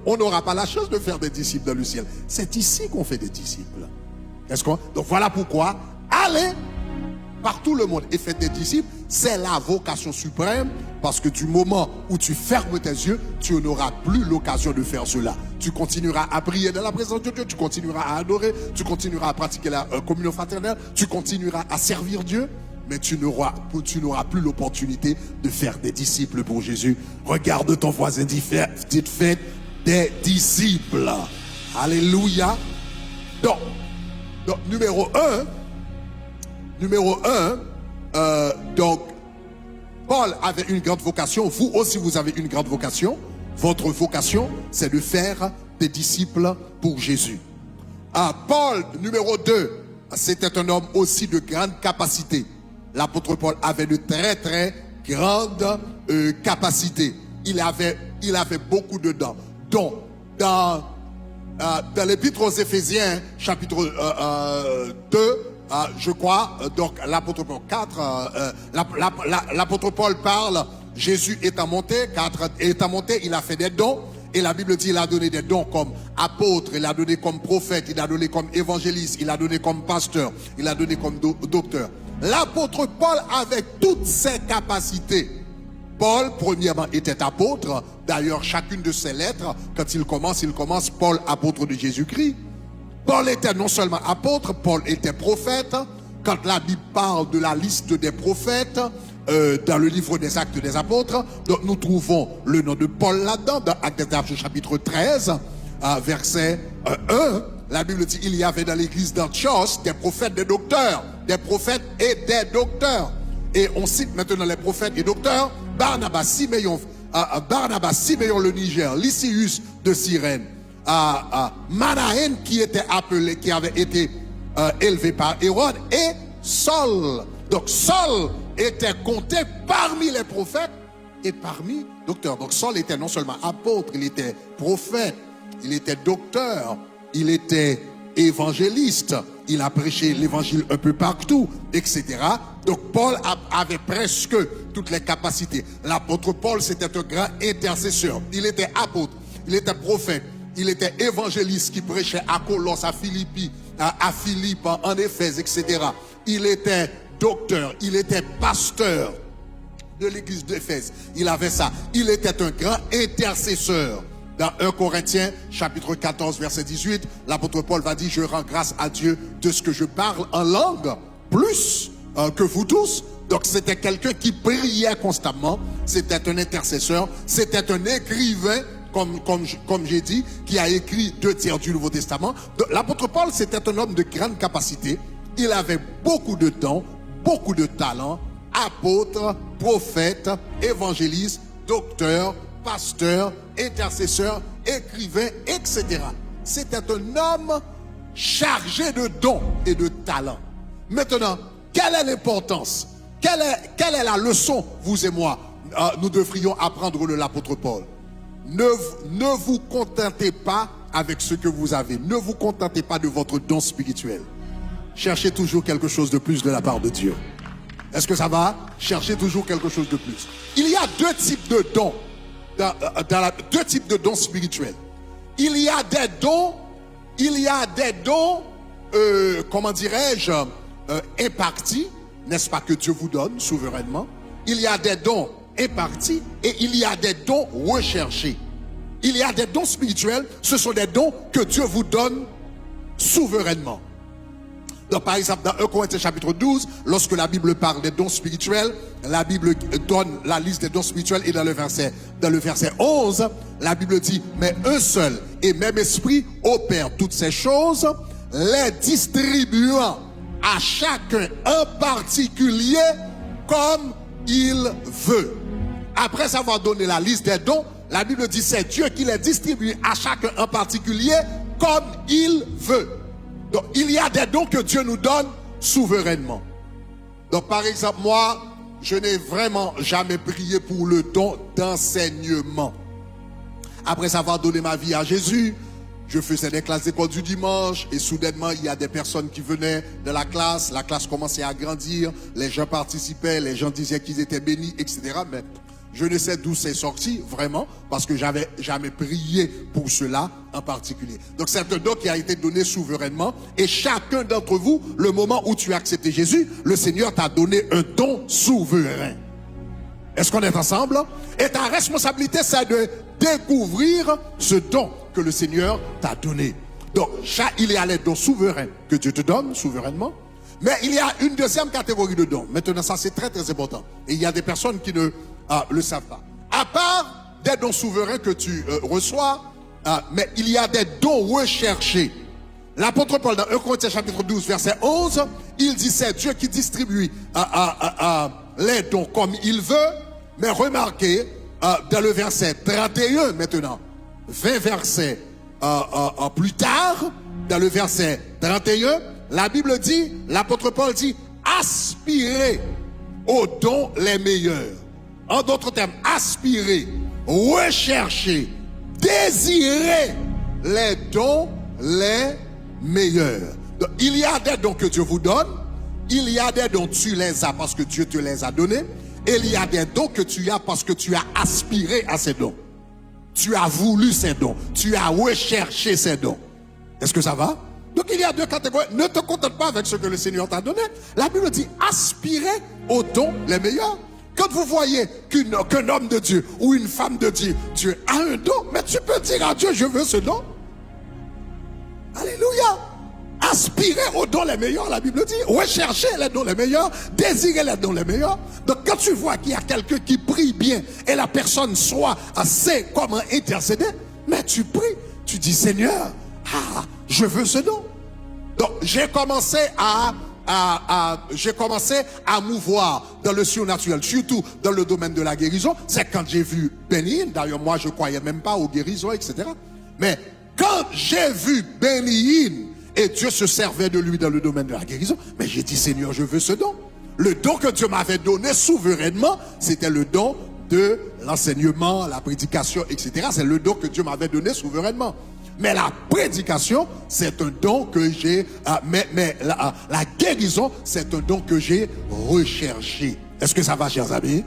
On n'aura pas la chance de faire des disciples dans le ciel. C'est ici qu'on fait des disciples. Donc voilà pourquoi allez par tout le monde et faites des disciples. C'est la vocation suprême. Parce que du moment où tu fermes tes yeux, tu n'auras plus l'occasion de faire cela. Tu continueras à prier dans la présence de Dieu. Tu continueras à adorer. Tu continueras à pratiquer la communion fraternelle. Tu continueras à servir Dieu. Mais tu n'auras plus l'opportunité de faire des disciples pour Jésus. Regarde ton voisin, dites faites des disciples. Alléluia. Donc numéro un, donc Paul avait une grande vocation. Vous aussi, vous avez une grande vocation. Votre vocation, c'est de faire des disciples pour Jésus. Paul, numéro 2, c'était un homme aussi de grande capacité. L'apôtre Paul avait de très très grandes capacités. Il avait beaucoup de dons. Donc, dans l'épître aux Éphésiens, chapitre 2, je crois, donc l'apôtre Paul 4, l'apôtre Paul parle, Jésus étant monté, il a fait des dons. Et la Bible dit qu'il a donné des dons comme apôtre, il a donné comme prophète, il a donné comme évangéliste, il a donné comme pasteur, il a donné comme docteur. L'apôtre Paul avait toutes ces capacités. Paul, premièrement, était apôtre. D'ailleurs, chacune de ses lettres, quand il commence Paul, apôtre de Jésus-Christ. Paul était non seulement apôtre, Paul était prophète. Quand la Bible parle de la liste des prophètes, dans le livre des Actes des Apôtres, donc nous trouvons le nom de Paul là-dedans, dans Actes des Apôtres, chapitre 13, verset 1. La Bible dit il y avait dans l'église d'Antioche des prophètes, des docteurs, des prophètes et des docteurs. Et on cite maintenant les prophètes et docteurs: Barnabas, Siméon le Niger, Lysius de Cyrène, Manahen qui avait été élevé par Hérode, et Saul. Donc Saul était compté parmi les prophètes et parmi docteurs. Donc Saul était non seulement apôtre, il était prophète, il était docteur, il était évangéliste, il a prêché l'évangile un peu partout, etc. Donc Paul avait presque toutes les capacités. L'apôtre Paul, c'était un grand intercesseur. Il était apôtre, il était prophète, il était évangéliste qui prêchait à Colosse, à Philippi, à Philippe, en Éphèse, etc. Il était docteur, il était pasteur de l'église d'Éphèse. Il avait ça. Il était un grand intercesseur. Dans 1 Corinthiens, chapitre 14, verset 18, l'apôtre Paul va dire: je rends grâce à Dieu de ce que je parle en langue plus que vous tous. Donc c'était quelqu'un qui priait constamment. C'était un intercesseur. C'était un écrivain, comme j'ai dit, qui a écrit 2 tiers du Nouveau Testament. L'apôtre Paul, c'était un homme de grande capacité. Il avait beaucoup de dons, beaucoup de talents. Apôtre, prophète, évangéliste, docteur, pasteur, intercesseur, écrivain, etc. C'était un homme chargé de dons et de talents. Maintenant, quelle est l'importance? Quelle est la leçon, vous et moi, nous devrions apprendre de l'apôtre Paul? Ne vous contentez pas avec ce que vous avez. Ne vous contentez pas de votre don spirituel. Cherchez toujours quelque chose de plus de la part de Dieu. Est-ce que ça va? Cherchez toujours quelque chose de plus. Il y a 2 types de dons. deux types de dons spirituels. Il y a des dons, comment dirais-je, impartis, n'est-ce pas, que Dieu vous donne souverainement. Il y a des dons impartis et il y a des dons recherchés. Il y a des dons spirituels, ce sont des dons que Dieu vous donne souverainement. Donc, par exemple, dans 1 Corinthiens chapitre 12, lorsque la Bible parle des dons spirituels, la Bible donne la liste des dons spirituels et dans le verset 11, la Bible dit, mais un seul et même esprit opère toutes ces choses, les distribuant à chacun en particulier comme il veut. Après avoir donné la liste des dons, la Bible dit, c'est Dieu qui les distribue à chacun en particulier comme il veut. Donc, il y a des dons que Dieu nous donne souverainement. Donc, par exemple, moi, je n'ai vraiment jamais prié pour le don d'enseignement. Après avoir donné ma vie à Jésus, je faisais des classes d'école du dimanche et soudainement, il y a des personnes qui venaient de la classe commençait à grandir, les gens participaient, les gens disaient qu'ils étaient bénis, etc. Mais je ne sais d'où c'est sorti, vraiment, parce que j'avais jamais prié pour cela en particulier. Donc c'est un don qui a été donné souverainement. Et chacun d'entre vous, le moment où tu as accepté Jésus, le Seigneur t'a donné un don souverain. Est-ce qu'on est ensemble? Et ta responsabilité, c'est de découvrir ce don que le Seigneur t'a donné. Donc, il y a les dons souverains que Dieu te donne souverainement. Mais il y a une deuxième catégorie de dons. Maintenant, ça c'est très très important. Et il y a des personnes qui ne le savent pas. À part des dons souverains que tu reçois, mais il y a des dons recherchés. L'apôtre Paul dans 1 Corinthiens chapitre 12 verset 11, il dit c'est Dieu qui distribue les dons comme il veut. Mais remarquez, dans le verset 31 maintenant, 20 versets plus tard, dans le verset 31, la Bible dit, l'apôtre Paul dit, aspirez aux dons les meilleurs. En d'autres termes, aspirez, recherchez, désirez les dons les meilleurs. Donc, il y a des dons que Dieu vous donne, il y a des dons tu les as parce que Dieu te les a donnés, et il y a des dons que tu as parce que tu as aspiré à ces dons. Tu as voulu ces dons, tu as recherché ces dons. Est-ce que ça va? Donc il y a deux catégories. Ne te contente pas avec ce que le Seigneur t'a donné. La Bible dit aspirez aux dons les meilleurs. Quand vous voyez qu'un homme de Dieu ou une femme de Dieu, Dieu a un don, mais tu peux dire à Dieu, je veux ce don. Alléluia. Aspirez aux dons les meilleurs, la Bible dit. Recherchez les dons les meilleurs, désirez les dons les meilleurs. Donc quand tu vois qu'il y a quelqu'un qui prie bien et la personne sait comment intercéder, mais tu pries, tu dis Seigneur, je veux ce don. Donc j'ai commencé à mouvoir dans le surnaturel, surtout dans le domaine de la guérison. C'est quand j'ai vu Benny, d'ailleurs moi je croyais même pas aux guérisons, etc. Mais quand j'ai vu Benny, et Dieu se servait de lui dans le domaine de la guérison, mais j'ai dit Seigneur, je veux ce don. Le don que Dieu m'avait donné souverainement, c'était le don de l'enseignement, la prédication, etc. C'est le don que Dieu m'avait donné souverainement. Mais la prédication, c'est un don que j'ai, la guérison, c'est un don que j'ai recherché. Est-ce que ça va, chers amis?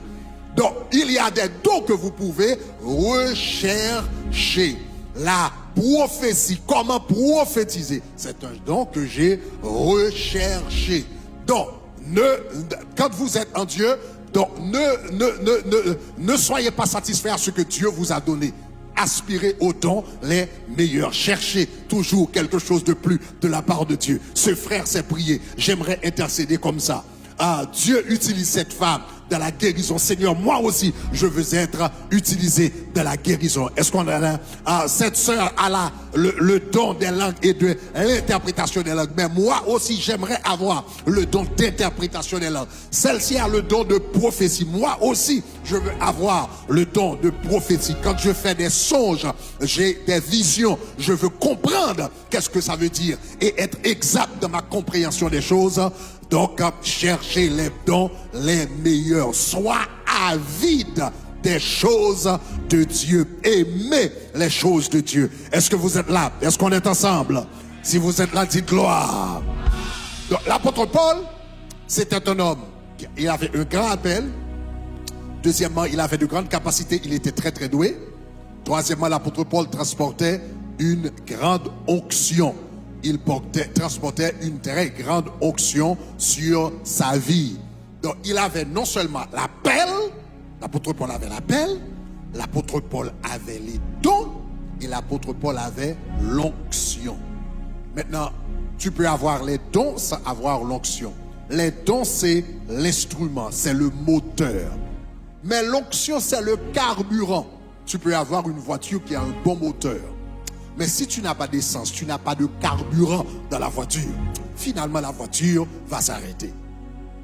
Donc, il y a des dons que vous pouvez rechercher. La prophétie, comment prophétiser, c'est un don que j'ai recherché. Donc, quand vous êtes en Dieu, donc ne soyez pas satisfaits à ce que Dieu vous a donné. Aspirez aux dons les meilleurs. Cherchez toujours quelque chose de plus de la part de Dieu. Ce frère s'est prié. J'aimerais intercéder comme ça. Dieu utilise cette femme dans la guérison. Seigneur, moi aussi, je veux être utilisé dans la guérison. Est-ce qu'on a cette sœur a le don des langues et de l'interprétation des langues. Mais moi aussi, j'aimerais avoir le don d'interprétation des langues. Celle-ci a le don de prophétie. Moi aussi, je veux avoir le don de prophétie. Quand je fais des songes, j'ai des visions. Je veux comprendre qu'est-ce que ça veut dire et être exact dans ma compréhension des choses. Donc, cherchez les dons les meilleurs. Sois avide des choses de Dieu. Aimez les choses de Dieu. Est-ce que vous êtes là? Est-ce qu'on est ensemble? Si vous êtes là, dites gloire. Donc, l'apôtre Paul, c'était un homme. Il avait un grand appel. Deuxièmement, il avait de grandes capacités, il était très très doué. Troisièmement, l'apôtre Paul transportait une grande onction. Il transportait une très grande onction sur sa vie. Donc il avait non seulement l'appel, l'apôtre Paul avait l'appel, l'apôtre Paul avait les dons et l'apôtre Paul avait l'onction. Maintenant, tu peux avoir les dons sans avoir l'onction. Les dons, c'est l'instrument, c'est le moteur. Mais l'onction, c'est le carburant. Tu peux avoir une voiture qui a un bon moteur. Mais si tu n'as pas d'essence, tu n'as pas de carburant dans la voiture, finalement la voiture va s'arrêter.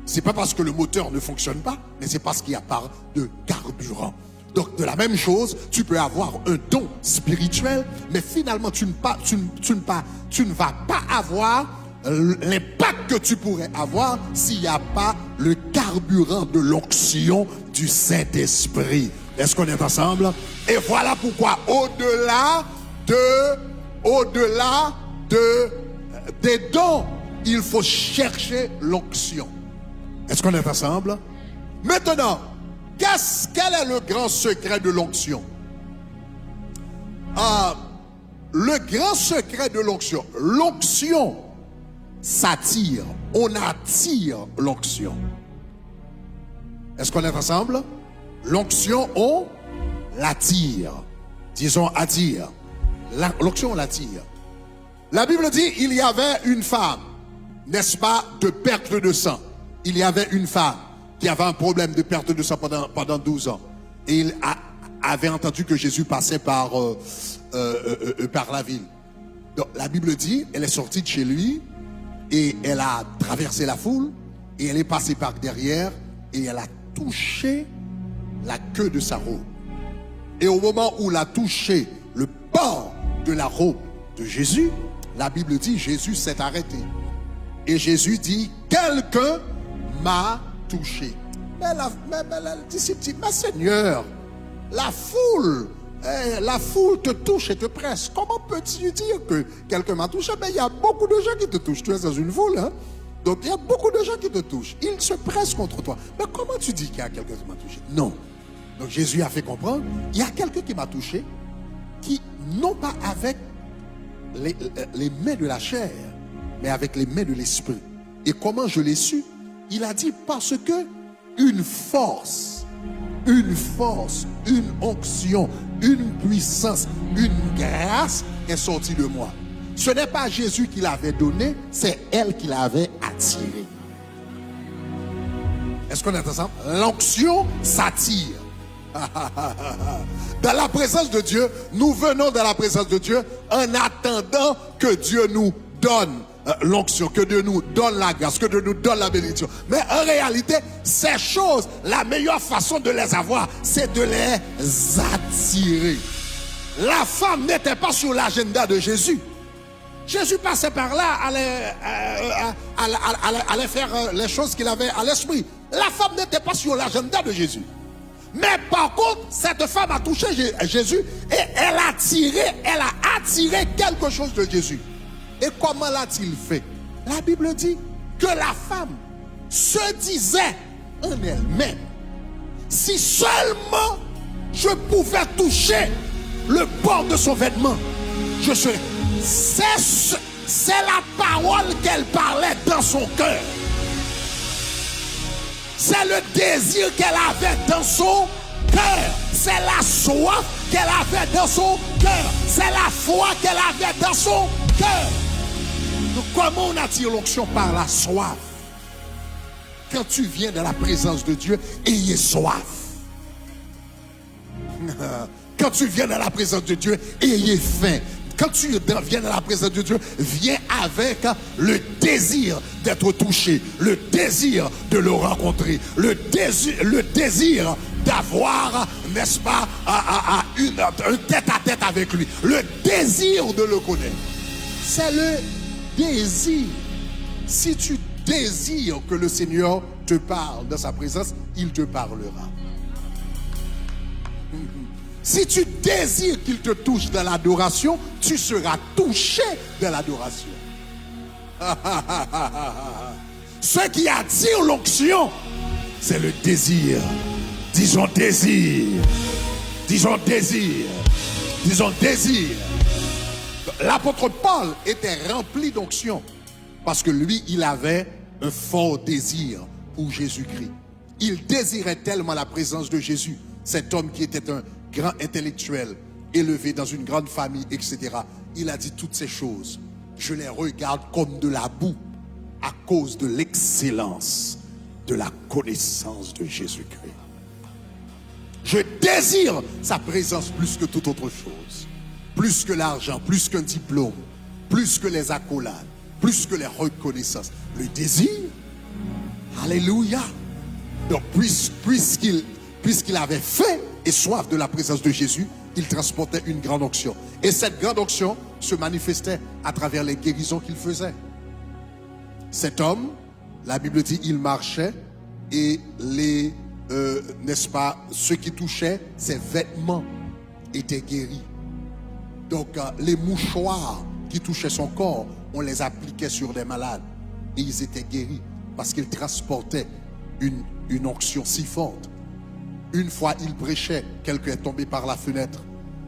C'est pas parce que le moteur ne fonctionne pas, mais c'est parce qu'il n'y a pas de carburant. Donc de la même chose, tu peux avoir un don spirituel, mais finalement tu ne vas pas avoir l'impact que tu pourrais avoir s'il n'y a pas le carburant de l'onction du Saint-Esprit. Est-ce qu'on est ensemble? Et voilà pourquoi au-delà des dons, il faut chercher l'onction. Est-ce qu'on est ensemble? Maintenant, quel est le grand secret de l'onction? Le grand secret de l'onction. L'onction s'attire. On attire l'onction. Est-ce qu'on est ensemble? L'onction, on l'attire. Disons attire. L'onction, on l'attire. La Bible dit, il y avait une femme, n'est-ce pas, de perte de sang. Il y avait une femme qui avait un problème de perte de sang pendant 12 ans. Et il avait entendu que Jésus passait par la ville. Donc la Bible dit, elle est sortie de chez lui et elle a traversé la foule et elle est passée par derrière et elle a touché la queue de sa robe. Et au moment où elle a touché le bord de la robe de Jésus, la Bible dit, Jésus s'est arrêté. Et Jésus dit, quelqu'un m'a touché. Mais le disciple dit, mais Seigneur, la foule te touche et te presse. Comment peux-tu dire que quelqu'un m'a touché? Mais il y a beaucoup de gens qui te touchent. Tu es dans une foule, hein? Donc il y a beaucoup de gens qui te touchent. Ils se pressent contre toi. Mais comment tu dis qu'il y a quelqu'un qui m'a touché? Non. Donc Jésus a fait comprendre, il y a quelqu'un qui m'a touché, qui non pas avec les mains de la chair, mais avec les mains de l'esprit. Et comment je l'ai su? Il a dit parce que une force, une onction, une puissance, une grâce est sortie de moi. Ce n'est pas Jésus qui l'avait donné, c'est elle qui l'avait attiré. Est-ce qu'on est ensemble? L'onction s'attire. Dans la présence de Dieu, nous venons dans la présence de Dieu en attendant que Dieu nous donne l'onction, que Dieu nous donne la grâce, que Dieu nous donne la bénédiction. Mais en réalité, ces choses, la meilleure façon de les avoir, c'est de les attirer. La femme n'était pas sur l'agenda de Jésus. Jésus passait par là, allait faire les choses qu'il avait à l'esprit. La femme n'était pas sur l'agenda de Jésus. Mais par contre, cette femme a touché Jésus et elle a attiré quelque chose de Jésus. Et comment l'a-t-il fait? La Bible dit que la femme se disait en elle-même, si seulement je pouvais toucher le bord de son vêtement, je serais. C'est la parole qu'elle parlait dans son cœur. C'est le désir qu'elle avait dans son cœur. C'est la soif qu'elle avait dans son cœur. C'est la foi qu'elle avait dans son cœur. Donc, comment on attire l'onction? Par la soif. Quand tu viens dans la présence de Dieu, ayez soif. Quand tu viens dans la présence de Dieu, ayez faim. Quand tu viens dans la présence de Dieu, viens avec le désir d'être touché, le désir de le rencontrer, le désir d'avoir, n'est-ce pas, un tête-à-tête avec lui, le désir de le connaître. C'est le désir. Si tu désires que le Seigneur te parle dans sa présence, il te parlera. Si tu désires qu'il te touche dans l'adoration, tu seras touché dans l'adoration. Ce qui attire l'onction, c'est le désir Disons désir. Disons désir. Disons désir. L'apôtre Paul était rempli d'onction parce que lui, il avait un fort désir pour Jésus-Christ. Il désirait tellement la présence de Jésus. Cet homme qui était un grand intellectuel, élevé dans une grande famille, etc. Il a dit toutes ces choses. Je les regarde comme de la boue à cause de l'excellence de la connaissance de Jésus-Christ. Je désire sa présence plus que toute autre chose. Plus que l'argent, plus qu'un diplôme, plus que les accolades, plus que les reconnaissances. Le désir, alléluia. Donc puisqu'il avait faim et soif de la présence de Jésus, il transportait une grande onction. Et cette grande onction se manifestait à travers les guérisons qu'il faisait. Cet homme, la Bible dit, il marchait et n'est-ce pas, ceux qui touchaient ses vêtements étaient guéris. Donc les mouchoirs qui touchaient son corps, on les appliquait sur des malades et ils étaient guéris parce qu'il transportait une onction si forte. Une fois il prêchait, quelqu'un est tombé par la fenêtre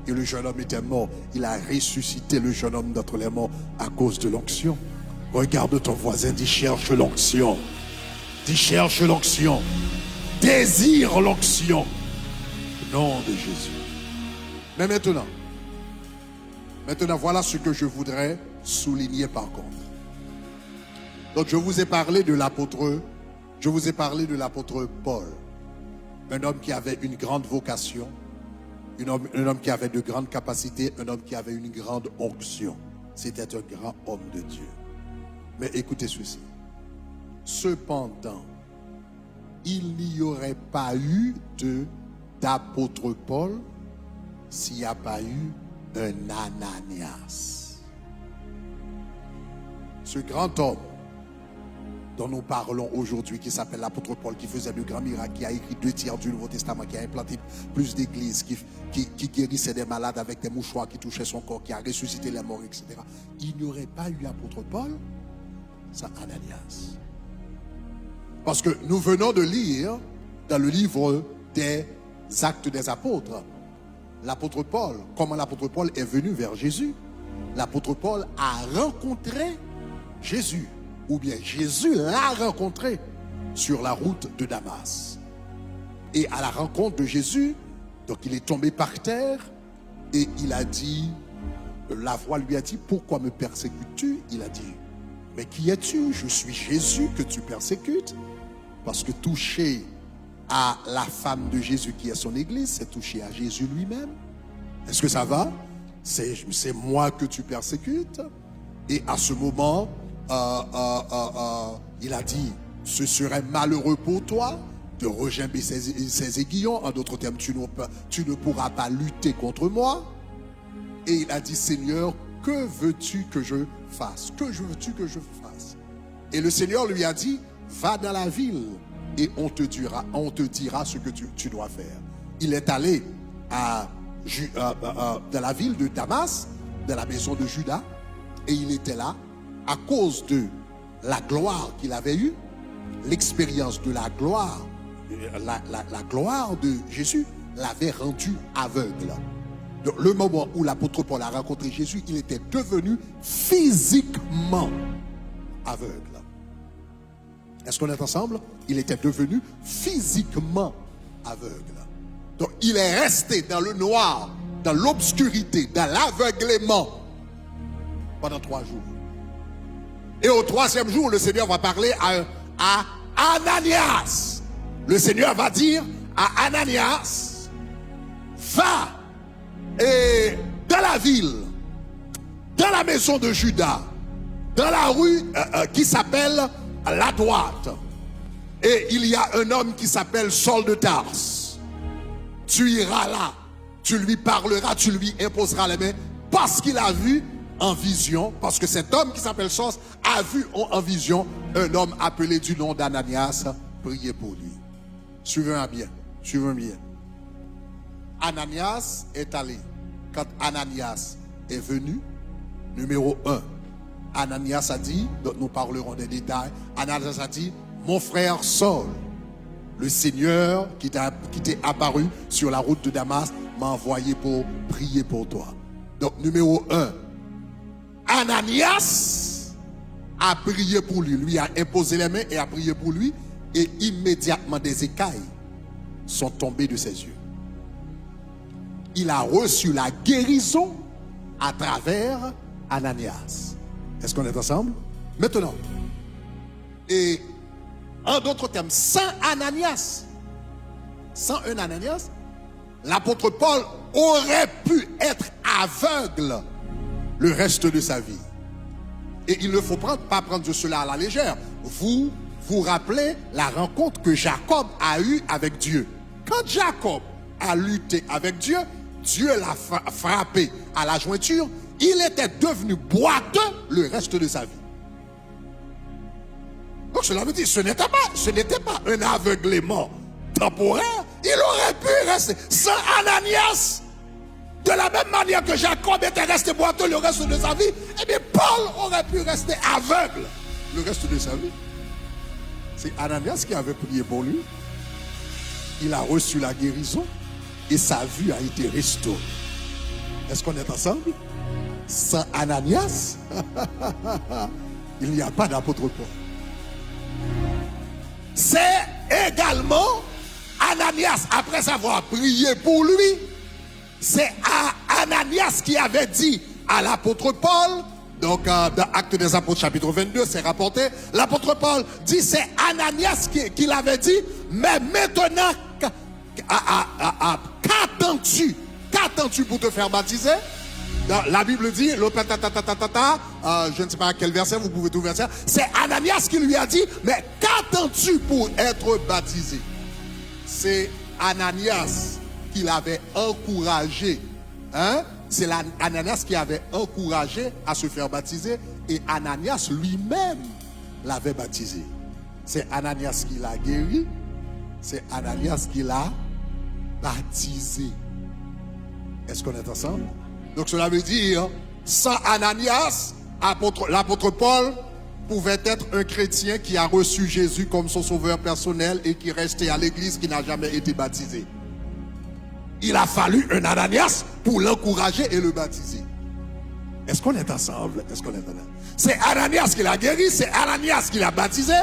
et le jeune homme était mort. Il a ressuscité le jeune homme d'entre les morts à cause de l'onction. Regarde ton voisin, dis cherche l'onction. Dis cherche l'onction. Désire l'onction. Au nom de Jésus. Mais maintenant, voilà ce que je voudrais souligner par contre. Donc je vous ai parlé de l'apôtre Paul. Un homme qui avait une grande vocation, un homme qui avait de grandes capacités, un homme qui avait une grande onction. C'était un grand homme de Dieu. Mais écoutez ceci. Cependant, il n'y aurait pas eu d'apôtre Paul s'il n'y a pas eu un Ananias. Ce grand homme dont nous parlons aujourd'hui, qui s'appelle l'apôtre Paul, qui faisait de grands miracles, qui a écrit 2 tiers du Nouveau Testament, qui a implanté plus d'églises, qui guérissait des malades avec des mouchoirs qui touchaient son corps, qui a ressuscité les morts, etc. Il n'y aurait pas eu l'apôtre Paul sans Ananias. Parce que nous venons de lire dans le livre des Actes des Apôtres, l'apôtre Paul, comment l'apôtre Paul est venu vers Jésus. L'apôtre Paul a rencontré Jésus, ou bien Jésus l'a rencontré sur la route de Damas. Et à la rencontre de Jésus, donc il est tombé par terre et il a dit, la voix lui a dit, pourquoi me persécutes-tu? Il a dit, mais qui es-tu? Je suis Jésus que tu persécutes. Parce que toucher à la femme de Jésus qui est son église, c'est toucher à Jésus lui-même. Est-ce que ça va? C'est moi que tu persécutes. Et à ce moment, il a dit, ce serait malheureux pour toi de regimber ses aiguillons. En d'autres termes, tu ne pourras pas lutter contre moi. Et il a dit, Seigneur, que veux-tu que je fasse? Que veux-tu que je fasse? Et le Seigneur lui a dit, va dans la ville et on te dira ce que tu dois faire. Il est allé dans la ville de Damas, dans la maison de Judas, et il était là à cause de la gloire qu'il avait eue, l'expérience de la gloire, la gloire de Jésus l'avait rendu aveugle. Donc, le moment où l'apôtre Paul a rencontré Jésus, il était devenu physiquement aveugle. Est-ce qu'on est ensemble? Il était devenu physiquement aveugle. Donc il est resté dans le noir, dans l'obscurité, dans l'aveuglement pendant 3 jours. Et au 3e jour, le Seigneur va parler à Ananias. Le Seigneur va dire à Ananias, va et dans la ville, dans la maison de Judas, dans la rue qui s'appelle la droite, et il y a un homme qui s'appelle Saul de Tarse. Tu iras là, tu lui parleras, tu lui imposeras les mains, parce qu'il a vu en vision, parce que cet homme qui s'appelle Saul a vu en vision un homme appelé du nom d'Ananias. Priez pour lui. Suivez-moi bien, suivez-moi bien. Ananias est allé. Quand Ananias est venu, numéro 1, Ananias a dit, donc nous parlerons des détails, Ananias a dit, mon frère Saul, le Seigneur qui t'est apparu sur la route de Damas m'a envoyé pour prier pour toi. Donc, numéro 1, Ananias a prié pour lui. Lui a imposé les mains et a prié pour lui. Et immédiatement, des écailles sont tombées de ses yeux. Il a reçu la guérison à travers Ananias. Est-ce qu'on est ensemble? Maintenant, et en d'autres termes, sans Ananias, l'apôtre Paul aurait pu être aveugle le reste de sa vie. Et il ne faut pas prendre cela à la légère. Vous vous rappelez la rencontre que Jacob a eue avec Dieu. Quand Jacob a lutté avec Dieu, Dieu l'a frappé à la jointure. Il était devenu boiteux le reste de sa vie. Donc cela veut dire, ce n'était pas un aveuglement temporaire. Il aurait pu rester sans Ananias. De la même manière que Jacob était resté boiteux le reste de sa vie, eh bien Paul aurait pu rester aveugle le reste de sa vie. C'est Ananias qui avait prié pour lui. Il a reçu la guérison et sa vue a été restaurée. Est-ce qu'on est ensemble? Sans Ananias, il n'y a pas d'apôtre Paul. C'est également Ananias, après avoir prié pour lui, c'est Ananias qui avait dit à l'apôtre Paul, donc dans Actes des Apôtres chapitre 22, c'est rapporté, l'apôtre Paul dit, c'est Ananias qui l'avait dit, mais maintenant, qu'attends-tu pour te faire baptiser? Dans la Bible dit, je ne sais pas à quel verset, vous pouvez trouver ça, c'est Ananias qui lui a dit, mais qu'attends-tu pour être baptisé? C'est Ananias qui l'avait encouragé. C'est Ananias qui avait encouragé à se faire baptiser et Ananias lui-même l'avait baptisé. C'est Ananias qui l'a guéri, c'est Ananias qui l'a baptisé. Est-ce qu'on est ensemble? Donc cela veut dire, sans Ananias, l'apôtre Paul pouvait être un chrétien qui a reçu Jésus comme son sauveur personnel et qui restait à l'église, qui n'a jamais été baptisé. Il a fallu un Ananias pour l'encourager et le baptiser. Est-ce qu'on est ensemble? Est-ce qu'on est ensemble? C'est Ananias qui l'a guéri, c'est Ananias qui l'a baptisé.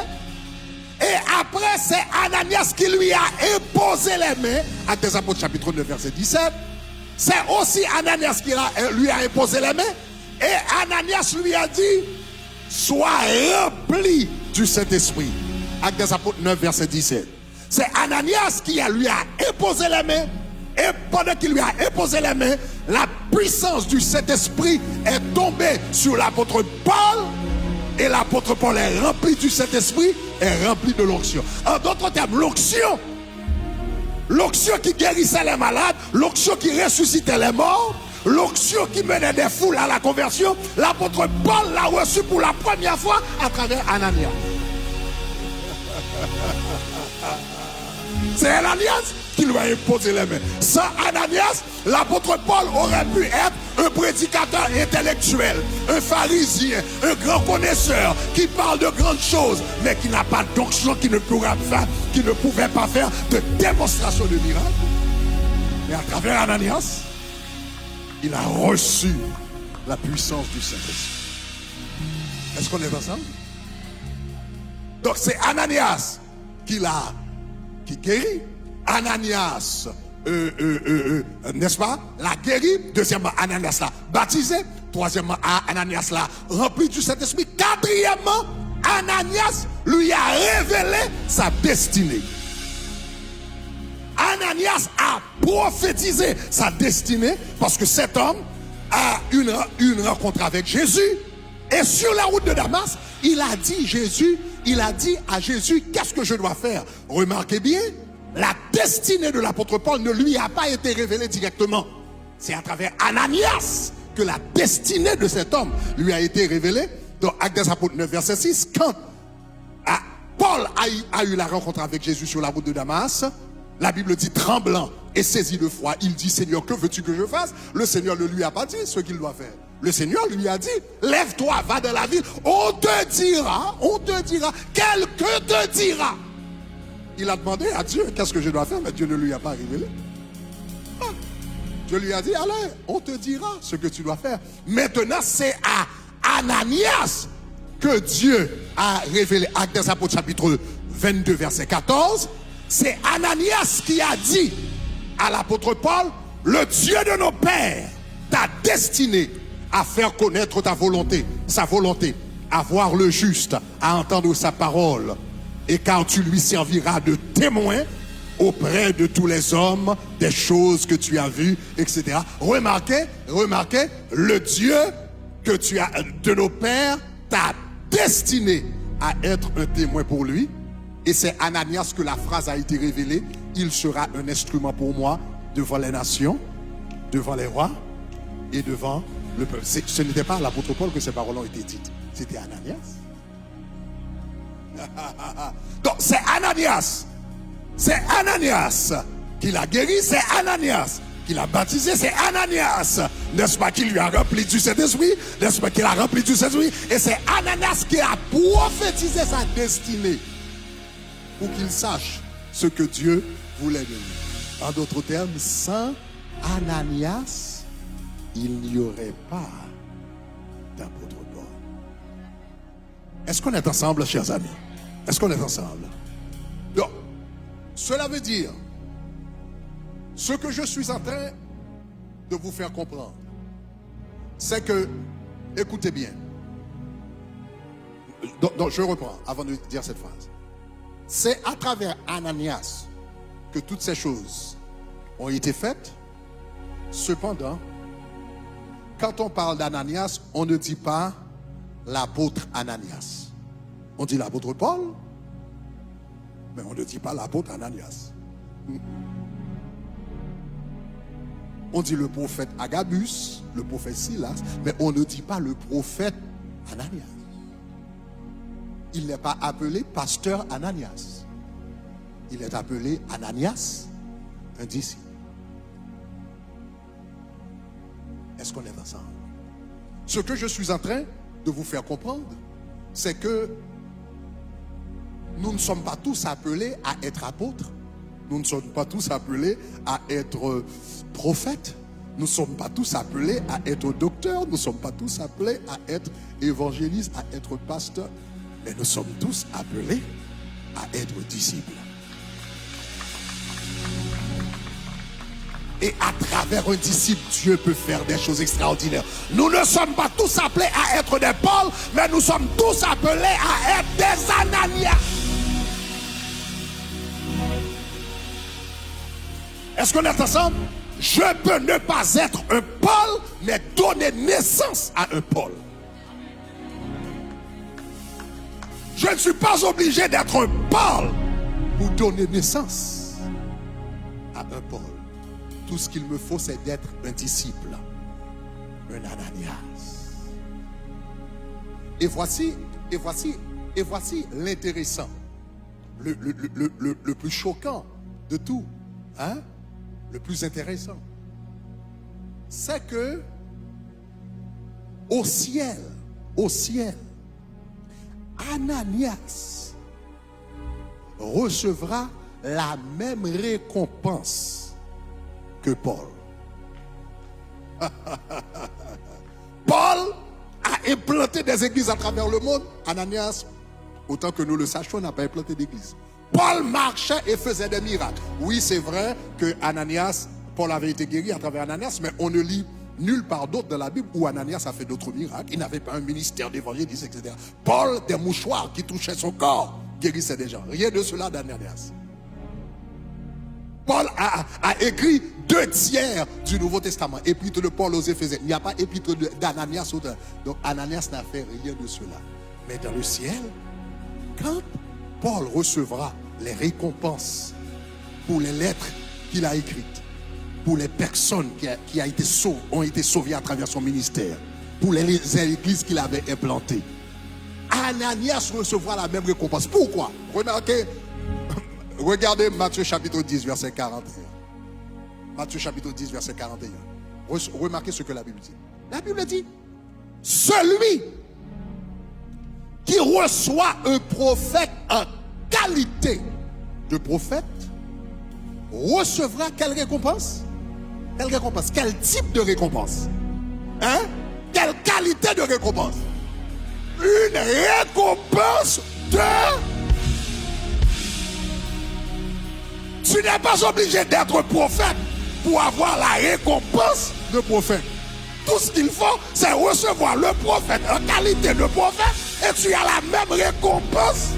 Et après, c'est Ananias qui lui a imposé les mains. Actes des Apôtres chapitre 9 verset 17. C'est aussi Ananias qui lui a imposé les mains. Et Ananias lui a dit, sois rempli du Saint-Esprit. Actes des Apôtres 9 verset 17. C'est Ananias qui lui a imposé les mains. Et pendant qu'il lui a imposé les mains, la puissance du Saint-Esprit est tombée sur l'apôtre Paul. Et l'apôtre Paul est rempli du Saint-Esprit, est rempli de l'onction. En d'autres termes, l'onction qui guérissait les malades, l'onction qui ressuscitait les morts, l'onction qui menait des foules à la conversion, l'apôtre Paul l'a reçu pour la première fois à travers Ananias. C'est Ananias qui lui a imposé les mains. Sans Ananias, l'apôtre Paul aurait pu être un prédicateur intellectuel, un pharisien, un grand connaisseur qui parle de grandes choses, mais qui n'a pas d'onction, qui ne pouvait pas faire de démonstration de miracles. Mais à travers Ananias, il a reçu la puissance du Saint-Esprit. Est-ce qu'on est ensemble? Donc c'est Ananias qui guérit. Ananias, n'est-ce pas, l'a guéri. Deuxièmement, Ananias l'a baptisé. Troisièmement, Ananias l'a rempli du Saint-Esprit. Quatrièmement, Ananias lui a révélé sa destinée. Ananias a prophétisé sa destinée parce que cet homme a une rencontre avec Jésus. Et sur la route de Damas, il a dit à Jésus, qu'est-ce que je dois faire? Remarquez bien, la destinée de l'apôtre Paul ne lui a pas été révélée directement. C'est à travers Ananias que la destinée de cet homme lui a été révélée. Dans Actes des Apôtres 9, verset 6, quand Paul a eu la rencontre avec Jésus sur la route de Damas, la Bible dit, tremblant et saisi de foi, il dit, Seigneur, que veux-tu que je fasse? Le Seigneur ne lui a pas dit ce qu'il doit faire. Le Seigneur lui a dit, lève-toi, va dans la ville, on te dira, quelqu'un te dira. Il a demandé à Dieu qu'est-ce que je dois faire, mais Dieu ne lui a pas révélé. Dieu lui a dit, allez, on te dira ce que tu dois faire. Maintenant, c'est à Ananias que Dieu a révélé. Actes des Apôtres, chapitre 22, verset 14. C'est Ananias qui a dit à l'apôtre Paul, le Dieu de nos pères t'a destiné à faire connaître ta volonté, sa volonté, à voir le juste, à entendre sa parole. Et car tu lui serviras de témoin auprès de tous les hommes des choses que tu as vues, etc. Remarquez, le Dieu que tu as de nos pères t'a destiné à être un témoin pour lui. Et c'est Ananias que la phrase a été révélée. Il sera un instrument pour moi devant les nations, devant les rois et devant le peuple. Ce n'était pas à l'apôtre Paul que ces paroles ont été dites. C'était Ananias. Donc c'est Ananias. C'est Ananias qui l'a guéri, c'est Ananias qui l'a baptisé, c'est Ananias. N'est-ce pas qui lui a rempli du Saint-Esprit? N'est-ce pas qu'il a rempli du Saint-Esprit? Et c'est Ananias qui a prophétisé sa destinée pour qu'il sache ce que Dieu voulait de lui. En d'autres termes, sans Ananias, il n'y aurait pas d'apôtre Paul. Est-ce qu'on est ensemble, chers amis? Est-ce qu'on est ensemble? Donc, cela veut dire, ce que je suis en train de vous faire comprendre, c'est que, écoutez bien, donc je reprends avant de dire cette phrase. C'est à travers Ananias que toutes ces choses ont été faites. Cependant, quand on parle d'Ananias, on ne dit pas l'apôtre Ananias. On dit l'apôtre Paul, mais on ne dit pas l'apôtre Ananias. On dit le prophète Agabus, le prophète Silas, mais on ne dit pas le prophète Ananias. Il n'est pas appelé pasteur Ananias. Il est appelé Ananias, un disciple. Est-ce qu'on est ensemble? Ce que je suis en train de vous faire comprendre, c'est que nous ne sommes pas tous appelés à être apôtres. Nous ne sommes pas tous appelés à être prophètes. Nous ne sommes pas tous appelés à être docteurs. Nous ne sommes pas tous appelés à être évangélistes, à être pasteurs. Mais nous sommes tous appelés à être disciples. Et à travers un disciple, Dieu peut faire des choses extraordinaires. Nous ne sommes pas tous appelés à être des Paul, mais nous sommes tous appelés à être des Ananias. Est-ce qu'on est ensemble? Je peux ne pas être un Paul, mais donner naissance à un Paul. Je ne suis pas obligé d'être un Paul pour donner naissance à un Paul. Tout ce qu'il me faut, c'est d'être un disciple, un Ananias. Et voici l'intéressant, le plus choquant de tout, hein? Le plus intéressant, c'est que au ciel, Ananias recevra la même récompense que Paul. Paul a implanté des églises à travers le monde. Ananias, autant que nous le sachions, n'a pas implanté d'église. Paul marchait et faisait des miracles. Oui, c'est vrai que Ananias, Paul avait été guéri à travers Ananias, mais on ne lit nulle part d'autre dans la Bible où Ananias a fait d'autres miracles. Il n'avait pas un ministère d'évangéliste, etc. Paul, des mouchoirs qui touchaient son corps, guérissait des gens. Rien de cela d'Ananias. Paul a écrit 2/3 du Nouveau Testament. Épître de Paul aux Éphésiens. Il n'y a pas épître d'Ananias. Donc Ananias n'a fait rien de cela. Mais dans le ciel, quand Paul recevra les récompenses pour les lettres qu'il a écrites, pour les personnes qui ont été sauvées à travers son ministère, pour les églises qu'il avait implantées, Ananias recevra la même récompense. Pourquoi? Regardez Matthieu chapitre 10, verset 41. Matthieu chapitre 10, verset 41. Remarquez ce que la Bible dit. La Bible dit, celui qui reçoit un prophète en qualité de prophète recevra quelle récompense? Quelle récompense? Quel type de récompense? Hein? Quelle qualité de récompense? Une récompense de... Tu n'es pas obligé d'être prophète pour avoir la récompense de prophète. Tout ce qu'il faut, c'est recevoir le prophète en qualité de prophète et tu as la même récompense.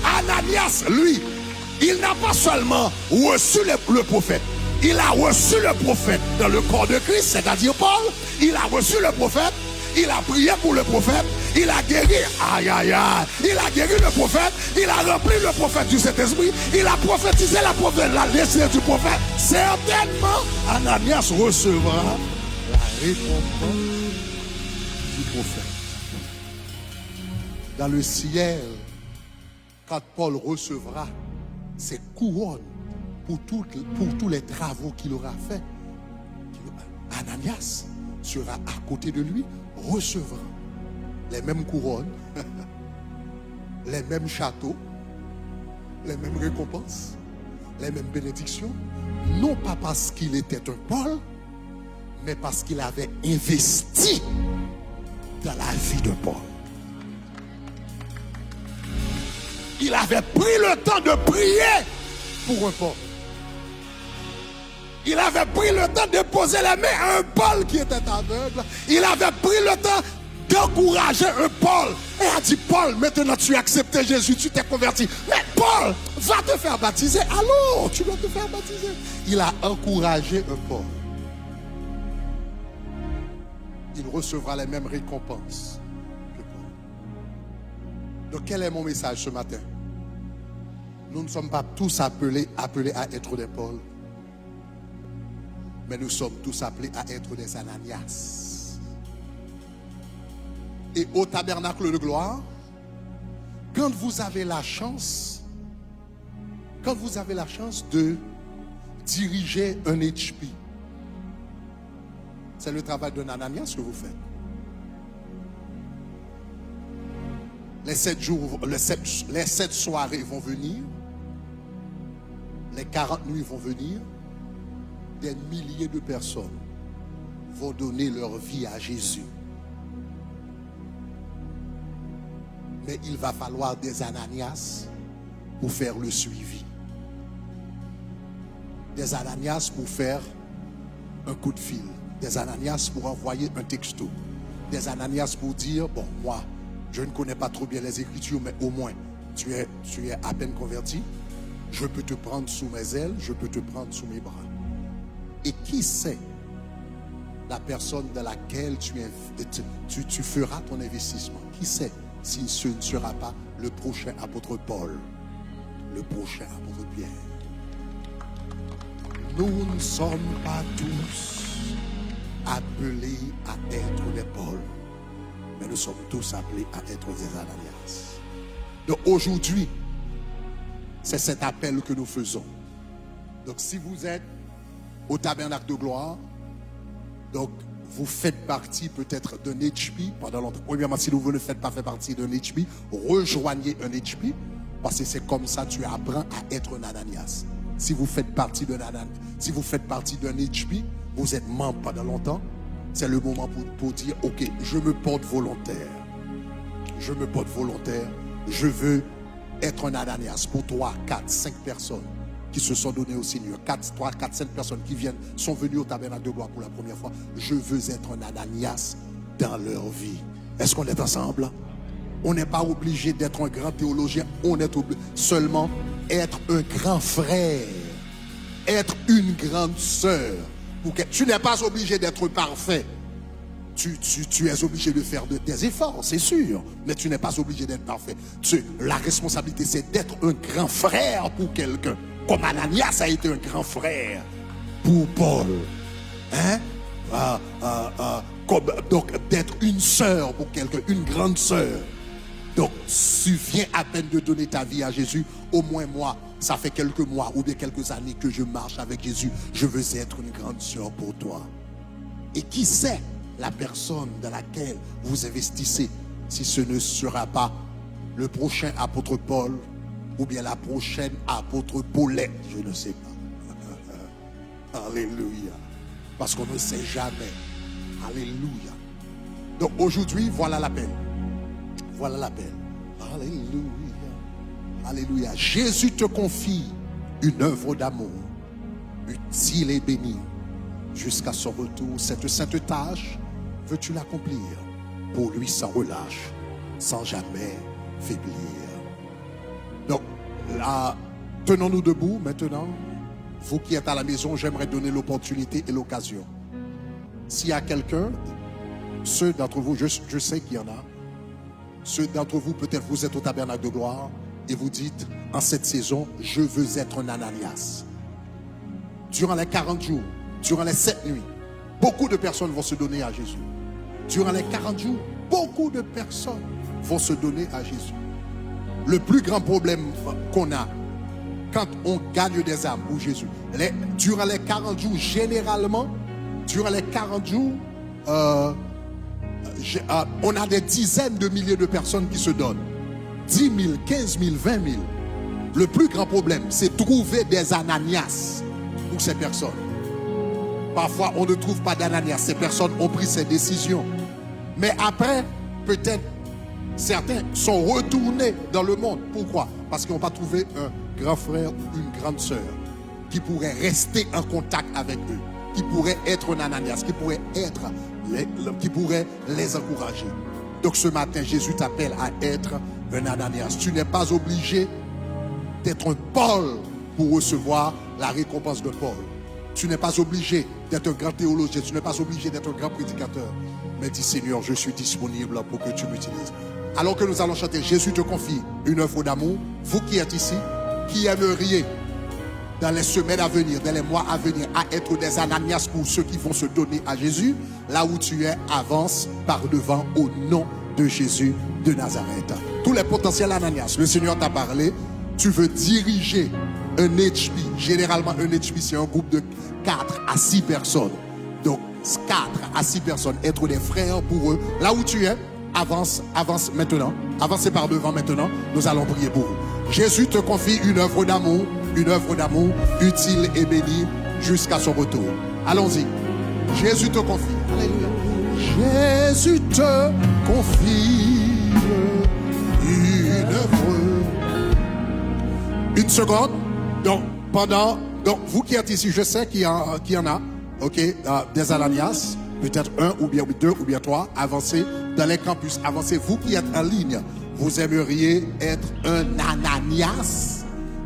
Ananias, lui, il n'a pas seulement reçu le prophète, il a reçu le prophète dans le corps de Christ, c'est-à-dire Paul. Il a reçu le prophète, il a prié pour le prophète, il a guéri, aïe aïe aïe, il a guéri le prophète, il a rempli le prophète du Saint-Esprit, il a prophétisé la destinée du prophète. Certainement, Ananias recevra la récompense du prophète. Dans le ciel, quand Paul recevra ses couronnes pour tous les travaux qu'il aura fait, Ananias sera à côté de lui, recevra les mêmes couronnes, les mêmes châteaux, les mêmes récompenses, les mêmes bénédictions, non pas parce qu'il était un Paul, mais parce qu'il avait investi dans la vie de Paul. Il avait pris le temps de prier pour un Paul. Il avait pris le temps de poser les mains à un Paul qui était aveugle. Il avait pris le temps d'encourager un Paul. Et a dit, Paul, maintenant tu as accepté Jésus, tu t'es converti. Mais Paul, va te faire baptiser. Allô, tu dois te faire baptiser. Il a encouragé un Paul. Il recevra les mêmes récompenses que Paul. Donc quel est mon message ce matin? Nous ne sommes pas tous appelés à être des Paul, mais nous sommes tous appelés à être des Ananias. Et au tabernacle de gloire, quand vous avez la chance de diriger un HP, c'est le travail d'un Ananias que vous faites. Les 7 jours, les 7 soirées vont venir. Les 40 nuits vont venir. Des milliers de personnes vont donner leur vie à Jésus. Mais il va falloir des Ananias pour faire le suivi. Des Ananias pour faire un coup de fil. Des Ananias pour envoyer un texto. Des Ananias pour dire, bon, moi, je ne connais pas trop bien les Écritures, mais au moins, tu es à peine converti. Je peux te prendre sous mes ailes, je peux te prendre sous mes bras. Et qui sait la personne dans laquelle tu feras ton investissement? Qui sait si ce ne sera pas le prochain apôtre Paul, le prochain apôtre Pierre? Nous ne sommes pas tous appelés à être des Paul, mais nous sommes tous appelés à être des Ananias. Donc aujourd'hui, c'est cet appel que nous faisons. Donc si vous êtes au tabernacle de gloire, donc vous faites partie peut-être d'un HP pendant longtemps. Premièrement, si vous ne faites pas partie d'un HP, rejoignez un HP, parce que c'est comme ça que tu apprends à être un Ananias. Si vous faites partie d'un HP, vous êtes membre pendant longtemps, c'est le moment pour dire, ok, je me porte volontaire. Je me porte volontaire. Je veux être un Ananias pour 3, 4, 5 personnes qui se sont données au Seigneur. 3, 4, 5 personnes qui sont venues au tabernacle de gloire pour la première fois. Je veux être un Ananias dans leur vie. Est-ce qu'on est ensemble? On n'est pas obligé d'être un grand théologien. On est obligé seulement être un grand frère. Être une grande sœur. Tu n'es pas obligé d'être parfait. Tu es obligé de faire des efforts, c'est sûr, mais tu n'es pas obligé d'être parfait. La responsabilité, c'est d'être un grand frère pour quelqu'un, comme Ananias a été un grand frère pour Paul. Donc, d'être une sœur pour quelqu'un, une grande sœur. Donc, tu viens à peine de donner ta vie à Jésus. Au moins moi, ça fait quelques mois ou bien quelques années que je marche avec Jésus. Je veux être une grande sœur pour toi. Et qui sait la personne dans laquelle vous investissez, si ce ne sera pas le prochain apôtre Paul ou bien la prochaine apôtre Paulette, je ne sais pas. Alléluia. Parce qu'on ne sait jamais. Alléluia. Donc aujourd'hui, voilà l'appel. Voilà l'appel. Alléluia. Alléluia. Jésus te confie une œuvre d'amour, utile et bénie, jusqu'à son retour. Cette sainte tâche, veux-tu l'accomplir pour lui sans relâche, sans jamais faiblir? Donc, là, tenons-nous debout maintenant. Vous qui êtes à la maison, j'aimerais donner l'opportunité et l'occasion. S'il y a quelqu'un, ceux d'entre vous, je sais qu'il y en a, ceux d'entre vous, peut-être vous êtes au tabernacle de gloire et vous dites, en cette saison, je veux être un Ananias. Durant les 40 jours, durant les 7 nuits, beaucoup de personnes vont se donner à Jésus. Durant les 40 jours, beaucoup de personnes vont se donner à Jésus. Le plus grand problème qu'on a quand on gagne des âmes pour Jésus, durant les 40 jours, généralement, durant les 40 jours, on a des dizaines de milliers de personnes qui se donnent. 10 000, 15 000, 20 000. Le plus grand problème, c'est trouver des Ananias pour ces personnes. Parfois, on ne trouve pas d'Ananias. Ces personnes ont pris ces décisions. Mais après, peut-être, certains sont retournés dans le monde. Pourquoi? Parce qu'ils n'ont pas trouvé un grand frère ou une grande sœur qui pourrait rester en contact avec eux, qui pourrait être un Ananias, qui pourrait les encourager. Donc ce matin, Jésus t'appelle à être un Ananias. Tu n'es pas obligé d'être un Paul pour recevoir la récompense de Paul. Tu n'es pas obligé d'être un grand théologien, tu n'es pas obligé d'être un grand prédicateur. Mais dis Seigneur, je suis disponible pour que tu m'utilises. Alors que nous allons chanter, Jésus te confie une œuvre d'amour. Vous qui êtes ici, qui aimeriez dans les semaines à venir, dans les mois à venir, à être des Ananias pour ceux qui vont se donner à Jésus, là où tu es, avance par devant au nom de Jésus de Nazareth. Tous les potentiels Ananias, le Seigneur t'a parlé, tu veux diriger un HP. Généralement, un HP, c'est un groupe de 4 à 6 personnes. Donc, 4 à 6 personnes, être des frères pour eux. Là où tu es, avance maintenant. Avancez par devant maintenant. Nous allons prier pour vous. Jésus te confie une œuvre d'amour utile et bénie jusqu'à son retour. Allons-y. Jésus te confie. Alléluia. Jésus te confie une œuvre. Une seconde. Donc, vous qui êtes ici, je sais qu'il y en a, ok, des Ananias, peut-être un ou bien deux ou bien trois, avancez dans les campus, avancez. Vous qui êtes en ligne, vous aimeriez être un Ananias?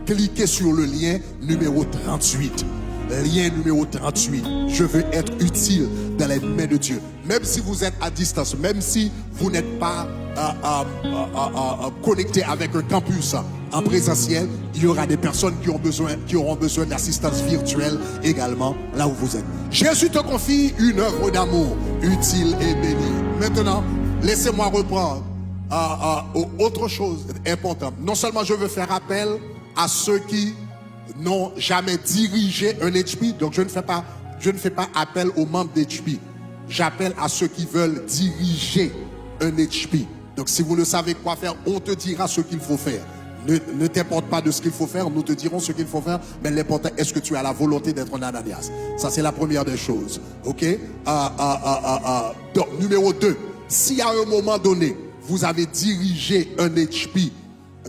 Cliquez sur le lien numéro 38. Lien numéro 38. Je veux être utile dans les mains de Dieu. Même si vous êtes à distance, même si vous n'êtes pas connecté avec un campus en présentiel, il y aura des personnes qui auront besoin d'assistance virtuelle également là où vous êtes. Jésus te confie une œuvre d'amour utile et bénie. Maintenant, laissez-moi reprendre autre chose importante. Non seulement je veux faire appel à ceux qui n'ont jamais dirigé un HP, donc je ne fais pas appel aux membres d'HP. J'appelle à ceux qui veulent diriger un HP. Donc si vous ne savez quoi faire, on te dira ce qu'il faut faire. Ne t'importe pas de ce qu'il faut faire, nous te dirons ce qu'il faut faire, mais l'important, est-ce que tu as la volonté d'être un Ananias? Ça, c'est la première des choses. Ok? Donc, numéro 2, si à un moment donné, vous avez dirigé un HP,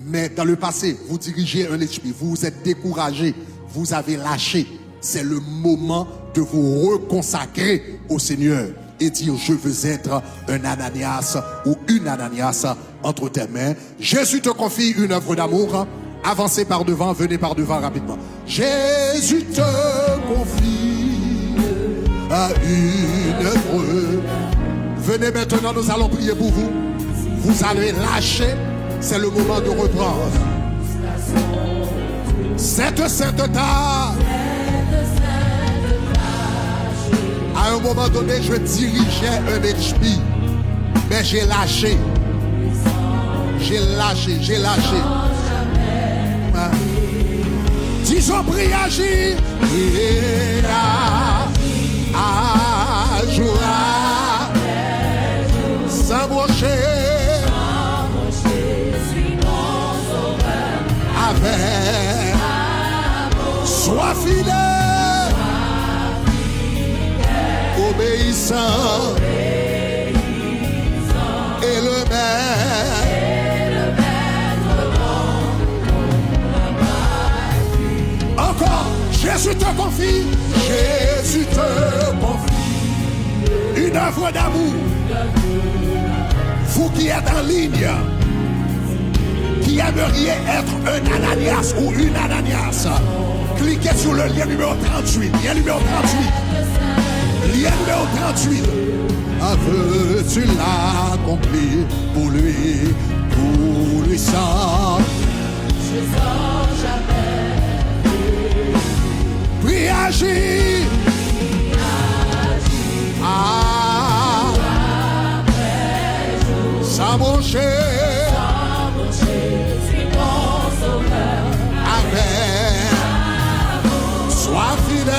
mais dans le passé, vous dirigez un HP, vous vous êtes découragé, vous avez lâché, c'est le moment de vous reconsacrer au Seigneur et dire, je veux être un Ananias ou une Ananias entre tes mains. Jésus te confie une œuvre d'amour. Avancez par devant, venez par devant rapidement. Jésus te confie une œuvre. Venez maintenant, nous allons prier pour vous. Vous allez lâcher, c'est le moment de reprendre. Cette sainte tâche. À un moment donné, je dirigeais un HP, mais j'ai lâché. Hein? Disons, prie, agir. Et à jour, s'embrocher. Père. Sois fidèle, obéissant, et le Maître. Encore, Jésus te confie, Jésus te confie une œuvre d'amour. Vous qui êtes en ligne, qui aimeriez être un Ananias ou une Ananias, cliquez sur le lien numéro 38. Lien numéro 38. Lien numéro 38. Veux-tu l'accomplir pour lui sans puis agir. S'embaucher avec, sois fidèle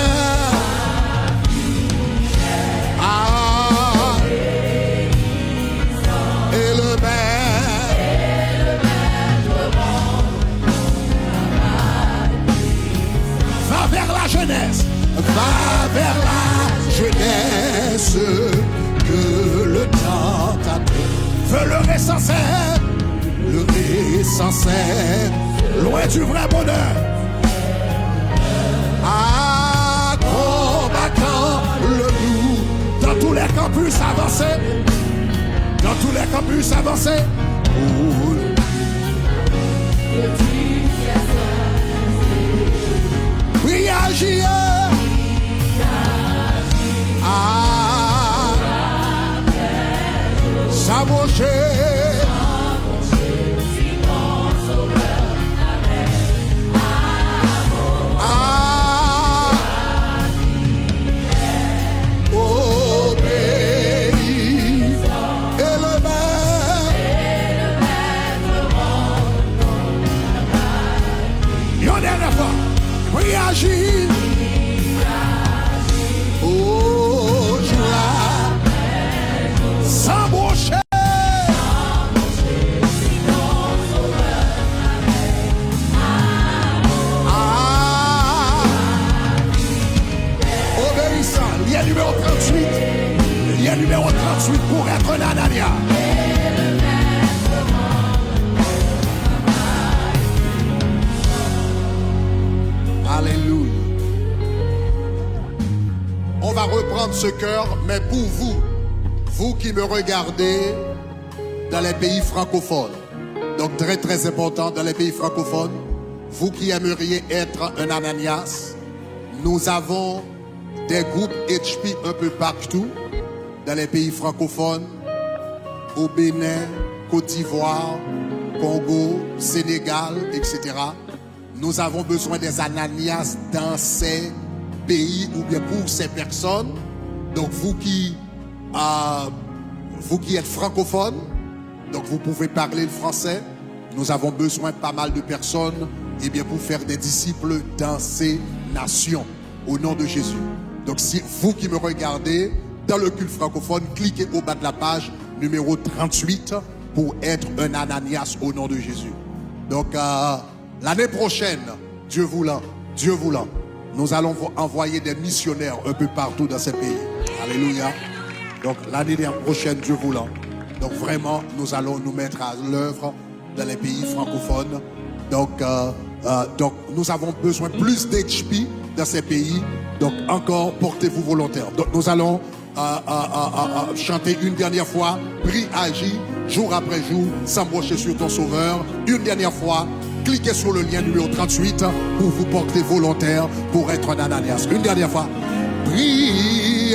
et le Maître. Va vers la jeunesse, va vers la jeunesse, que le temps t'attend. Veux le l'essentiel, loin du vrai bonheur. Combattant le loup dans tous les campus avancés, dans tous les campus avancés. Oui, agir. S'embaucher. Agir. Oh, joie, s'embaucher. Obéissant, lien numéro 38. Lien numéro 38 pour être un Anania. Alléluia. On va reprendre ce cœur, mais pour vous, vous qui me regardez dans les pays francophones, donc très très important dans les pays francophones, vous qui aimeriez être un Ananias, nous avons des groupes HP un peu partout dans les pays francophones, au Bénin, Côte d'Ivoire, Congo, Sénégal, etc. Nous avons besoin des Ananias dans ces pays ou bien pour ces personnes. Donc vous qui êtes francophones, donc vous pouvez parler le français. Nous avons besoin pas mal de personnes pour faire des disciples dans ces nations au nom de Jésus. Donc si vous qui me regardez dans le culte francophone, cliquez au bas de la page numéro 38 pour être un Ananias au nom de Jésus. Donc l'année prochaine, Dieu voulant, nous allons envoyer des missionnaires un peu partout dans ces pays. Alléluia. Donc l'année prochaine, Dieu voulant. Donc vraiment, nous allons nous mettre à l'œuvre dans les pays francophones. Donc nous avons besoin plus d'HP dans ces pays. Donc encore, portez-vous volontaires. Donc nous allons chanter une dernière fois, prie, agis, jour après jour, s'embrocher sur ton Sauveur. Une dernière fois, cliquez sur le lien numéro 38 pour vous porter volontaire pour être un Ananias. Une dernière fois, prie,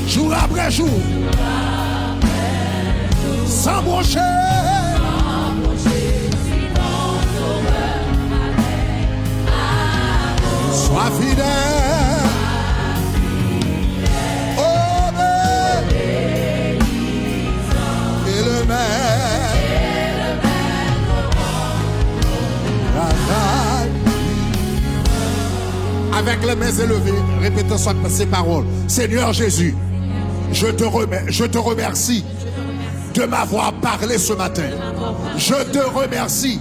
jour après jour, s'embrocher. Sois fidèle, obéis, et le Maître, avec les mains élevées, répétons ces paroles. Seigneur Jésus, je te remercie de m'avoir parlé ce matin. Je te remercie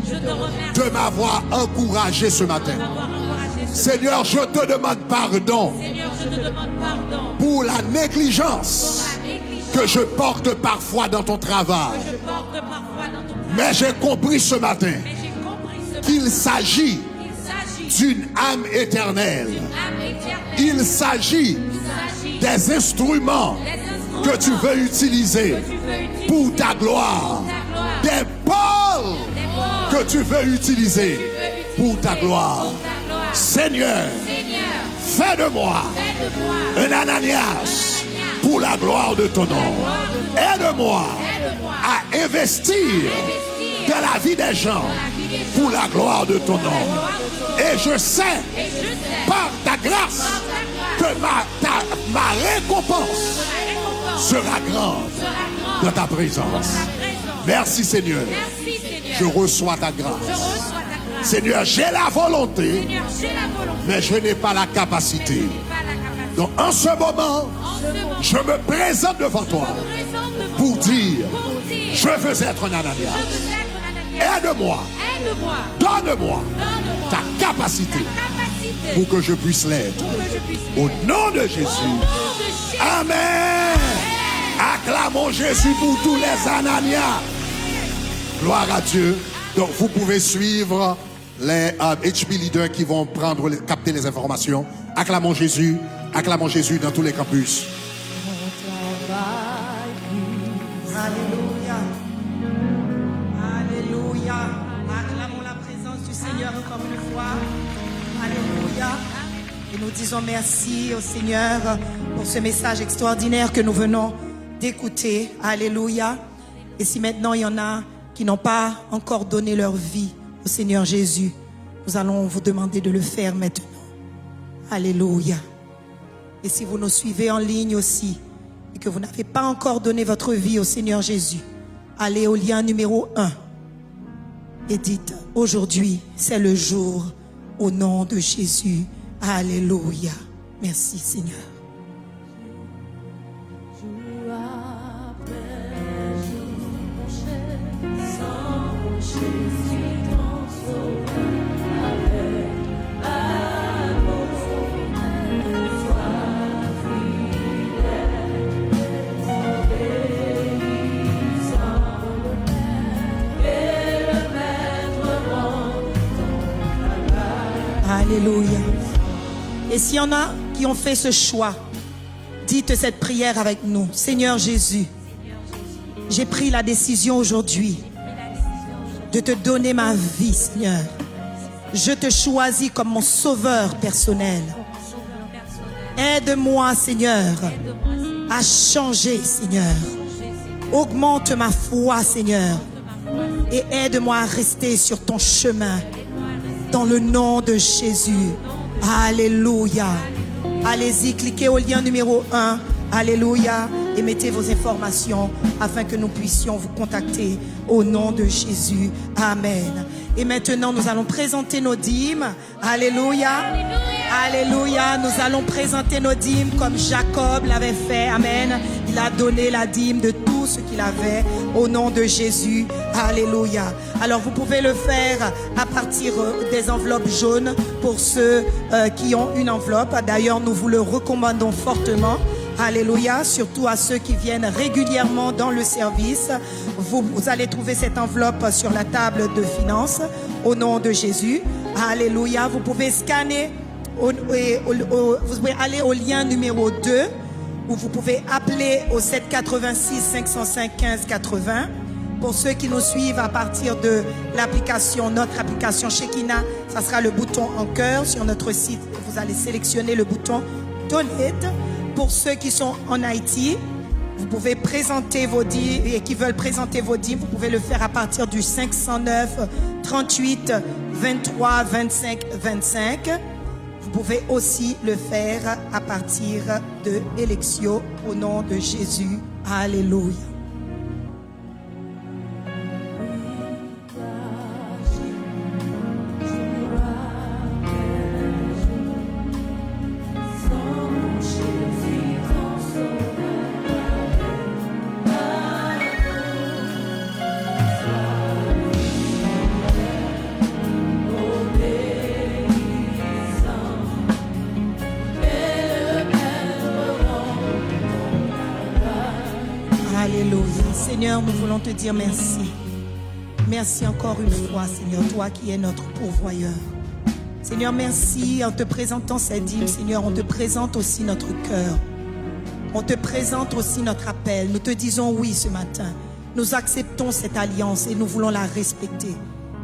de m'avoir encouragé ce matin. Seigneur, je te demande pardon pour la négligence que je porte parfois dans ton travail. Mais j'ai compris ce matin qu'il s'agit d'une âme éternelle. Il s'agit des instruments que tu veux utiliser pour ta gloire. Des pôles que tu veux utiliser pour ta gloire. Seigneur, fais de moi un Ananias pour la gloire de ton nom. Aide-moi à investir dans la vie des gens pour la gloire de ton nom. Et je sais, par ta grâce, que ma récompense sera grande dans ta présence. Merci Seigneur. Je reçois ta grâce. Seigneur, j'ai la volonté, mais je n'ai pas la capacité. Donc en ce moment, je me présente devant toi pour dire, je veux être un Ananias. Aide-moi, donne-moi ta capacité pour que je puisse l'être. Au nom de Jésus. Amen. Acclamons Jésus pour tous les Ananias. Gloire à Dieu. Donc vous pouvez suivre les HB leaders qui vont capter les informations. Acclamons Jésus dans tous les campus. Alléluia. Alléluia. Acclamons la présence du Seigneur encore une fois. Alléluia. Et nous disons merci au Seigneur pour ce message extraordinaire que nous venons d'écouter. Alléluia. Et si maintenant il y en a qui n'ont pas encore donné leur vie au Seigneur Jésus, nous allons vous demander de le faire maintenant. Alléluia. Et si vous nous suivez en ligne aussi et que vous n'avez pas encore donné votre vie au Seigneur Jésus, allez au lien numéro 1 et dites, aujourd'hui c'est le jour au nom de Jésus. Alléluia. Merci Seigneur. Alléluia. Et s'il y en a qui ont fait ce choix, dites cette prière avec nous. Seigneur Jésus, j'ai pris la décision aujourd'hui de te donner ma vie, Seigneur. Je te choisis comme mon sauveur personnel. Aide-moi, Seigneur, à changer, Seigneur. Augmente ma foi, Seigneur. Et aide-moi à rester sur ton chemin. Dans le nom de Jésus. Alléluia. Allez-y, cliquez au lien numéro 1. Alléluia. Et mettez vos informations afin que nous puissions vous contacter au nom de Jésus. Amen. Et maintenant, nous allons présenter nos dîmes. Alléluia. Alléluia. Nous allons présenter nos dîmes comme Jacob l'avait fait. Amen. Il a donné la dîme de tout ce qu'il avait au nom de Jésus. Alléluia. Alors vous pouvez le faire à partir des enveloppes jaunes pour ceux qui ont une enveloppe. D'ailleurs, nous vous le recommandons fortement. Alléluia, surtout à ceux qui viennent régulièrement dans le service. Vous allez trouver cette enveloppe sur la table de finances au nom de Jésus. Alléluia, vous pouvez scanner, vous pouvez aller au lien numéro 2 ou vous pouvez appeler au 786 505 15 80. Pour ceux qui nous suivent à partir de l'application, notre application Shekinah, ça sera le bouton en cœur sur notre site. Vous allez sélectionner le bouton Donate. Pour ceux qui sont en Haïti, vous pouvez présenter vos dîmes et qui veulent présenter vos dîmes, vous pouvez le faire à partir du 509 38 23 25 25. Vous pouvez aussi le faire à partir de Elexio au nom de Jésus. Alléluia. Alléluia. Seigneur, nous voulons te dire merci. Merci encore une fois, Seigneur, toi qui es notre pourvoyeur. Seigneur, merci en te présentant cette dîme. Seigneur, on te présente aussi notre cœur. On te présente aussi notre appel. Nous te disons oui ce matin. Nous acceptons cette alliance et nous voulons la respecter.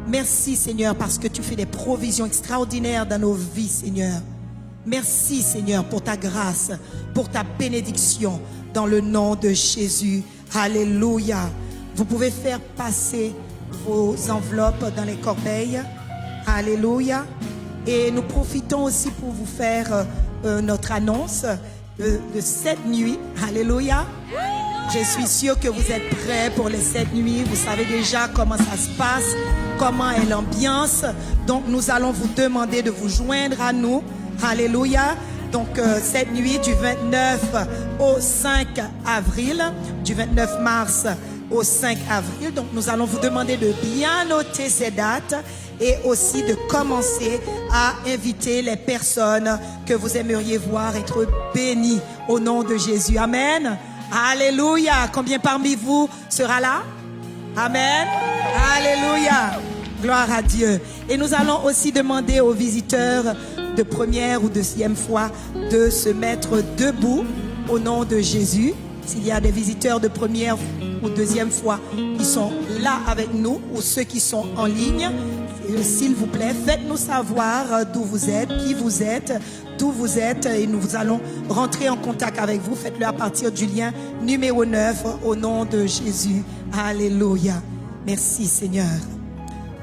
Merci, Seigneur, parce que tu fais des provisions extraordinaires dans nos vies, Seigneur. Merci, Seigneur, pour ta grâce, pour ta bénédiction, dans le nom de Jésus. Alléluia. Vous pouvez faire passer vos enveloppes dans les corbeilles. Alléluia. Et nous profitons aussi pour vous faire notre annonce de cette nuit. Alléluia. Je suis sûre que vous êtes prêts pour les 7 nuits. Vous savez déjà comment ça se passe, comment est l'ambiance. Donc nous allons vous demander de vous joindre à nous. Alléluia. Donc cette nuit du 29 au 5 avril, du 29 mars au 5 avril. Donc nous allons vous demander de bien noter ces dates et aussi de commencer à inviter les personnes que vous aimeriez voir être bénies au nom de Jésus. Amen. Alléluia. Combien parmi vous sera là? Amen. Alléluia. Gloire à Dieu. Et nous allons aussi demander aux visiteurs de première ou deuxième fois de se mettre debout au nom de Jésus. S'il y a des visiteurs de première ou deuxième fois qui sont là avec nous ou ceux qui sont en ligne, s'il vous plaît, faites-nous savoir d'où vous êtes, qui vous êtes, d'où vous êtes et nous allons rentrer en contact avec vous. Faites-le à partir du lien numéro 9 au nom de Jésus. Alléluia. Merci Seigneur.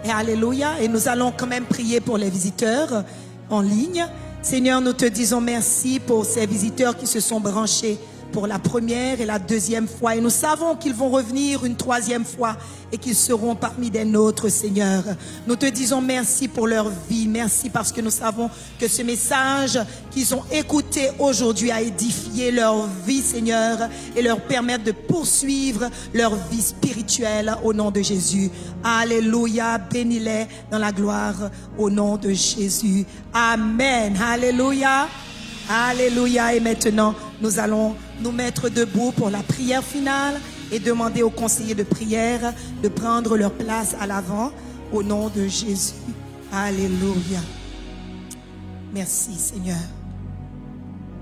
Et alléluia. Et nous allons quand même prier pour les visiteurs en ligne. Seigneur, nous te disons merci pour ces visiteurs qui se sont branchés pour la première et la deuxième fois. Et nous savons qu'ils vont revenir une troisième fois et qu'ils seront parmi des nôtres, Seigneur. Nous te disons merci pour leur vie. Merci parce que nous savons que ce message qu'ils ont écouté aujourd'hui a édifié leur vie, Seigneur, et leur permettre de poursuivre leur vie spirituelle au nom de Jésus. Alléluia. Bénis-les dans la gloire au nom de Jésus. Amen. Alléluia. Alléluia. Et maintenant, nous allons nous mettre debout pour la prière finale et demander aux conseillers de prière de prendre leur place à l'avant au nom de Jésus. Alléluia. Merci Seigneur.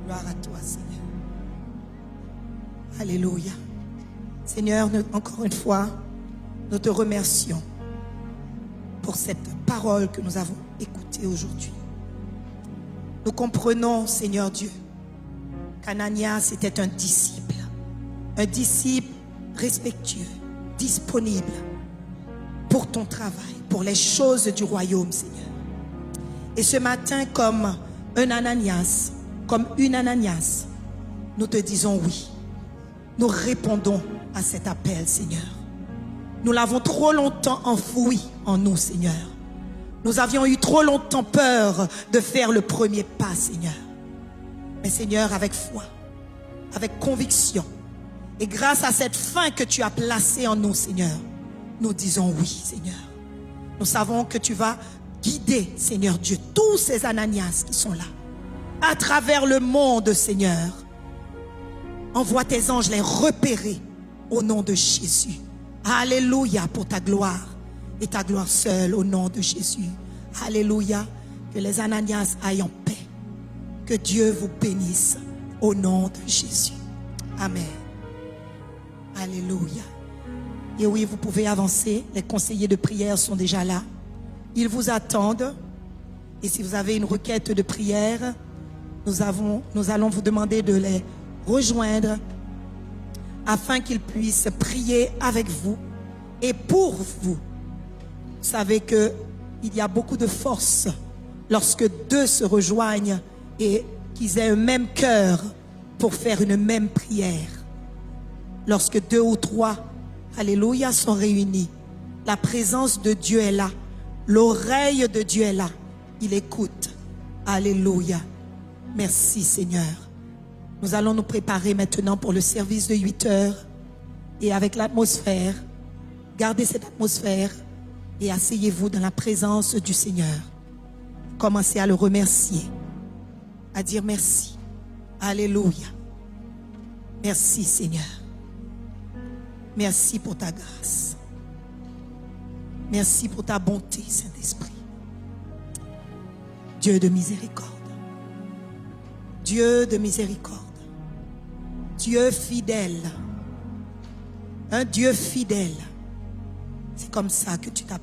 Gloire à toi Seigneur. Alléluia. Seigneur, encore une fois, nous te remercions pour cette parole que nous avons écoutée aujourd'hui. Nous comprenons, Seigneur Dieu, qu'Ananias était un disciple respectueux, disponible pour ton travail, pour les choses du royaume, Seigneur. Et ce matin, comme un Ananias, comme une Ananias, nous te disons oui. Nous répondons à cet appel, Seigneur. Nous l'avons trop longtemps enfoui en nous, Seigneur. Nous avions eu trop longtemps peur de faire le premier pas, Seigneur. Mais Seigneur, avec foi, avec conviction, et grâce à cette faim que tu as placée en nous, Seigneur, nous disons oui, Seigneur. Nous savons que tu vas guider, Seigneur Dieu, tous ces Ananias qui sont là, à travers le monde, Seigneur. Envoie tes anges les repérer au nom de Jésus. Alléluia pour ta gloire et ta gloire seule au nom de Jésus. Alléluia. Que les Ananias aillent en paix. Que Dieu vous bénisse au nom de Jésus. Amen. Alléluia. Et oui, vous pouvez avancer. Les conseillers de prière sont déjà là. Ils vous attendent. Et si vous avez une requête de prière, nous allons vous demander de les rejoindre afin qu'ils puissent prier avec vous et pour vous. Vous savez qu'il y a beaucoup de force lorsque deux se rejoignent et qu'ils aient un même cœur pour faire une même prière. Lorsque 2 ou 3, alléluia, sont réunis, la présence de Dieu est là. L'oreille de Dieu est là. Il écoute. Alléluia. Merci Seigneur. Nous allons nous préparer maintenant pour le service de 8 heures. Et avec l'atmosphère, gardez cette atmosphère et asseyez-vous dans la présence du Seigneur. Commencez à le remercier, à dire merci. Alléluia. Merci Seigneur. Merci pour ta grâce. Merci pour ta bonté, Saint-Esprit. Dieu de miséricorde. Dieu de miséricorde. Dieu fidèle. Un Dieu fidèle. C'est comme ça que tu t'appelles.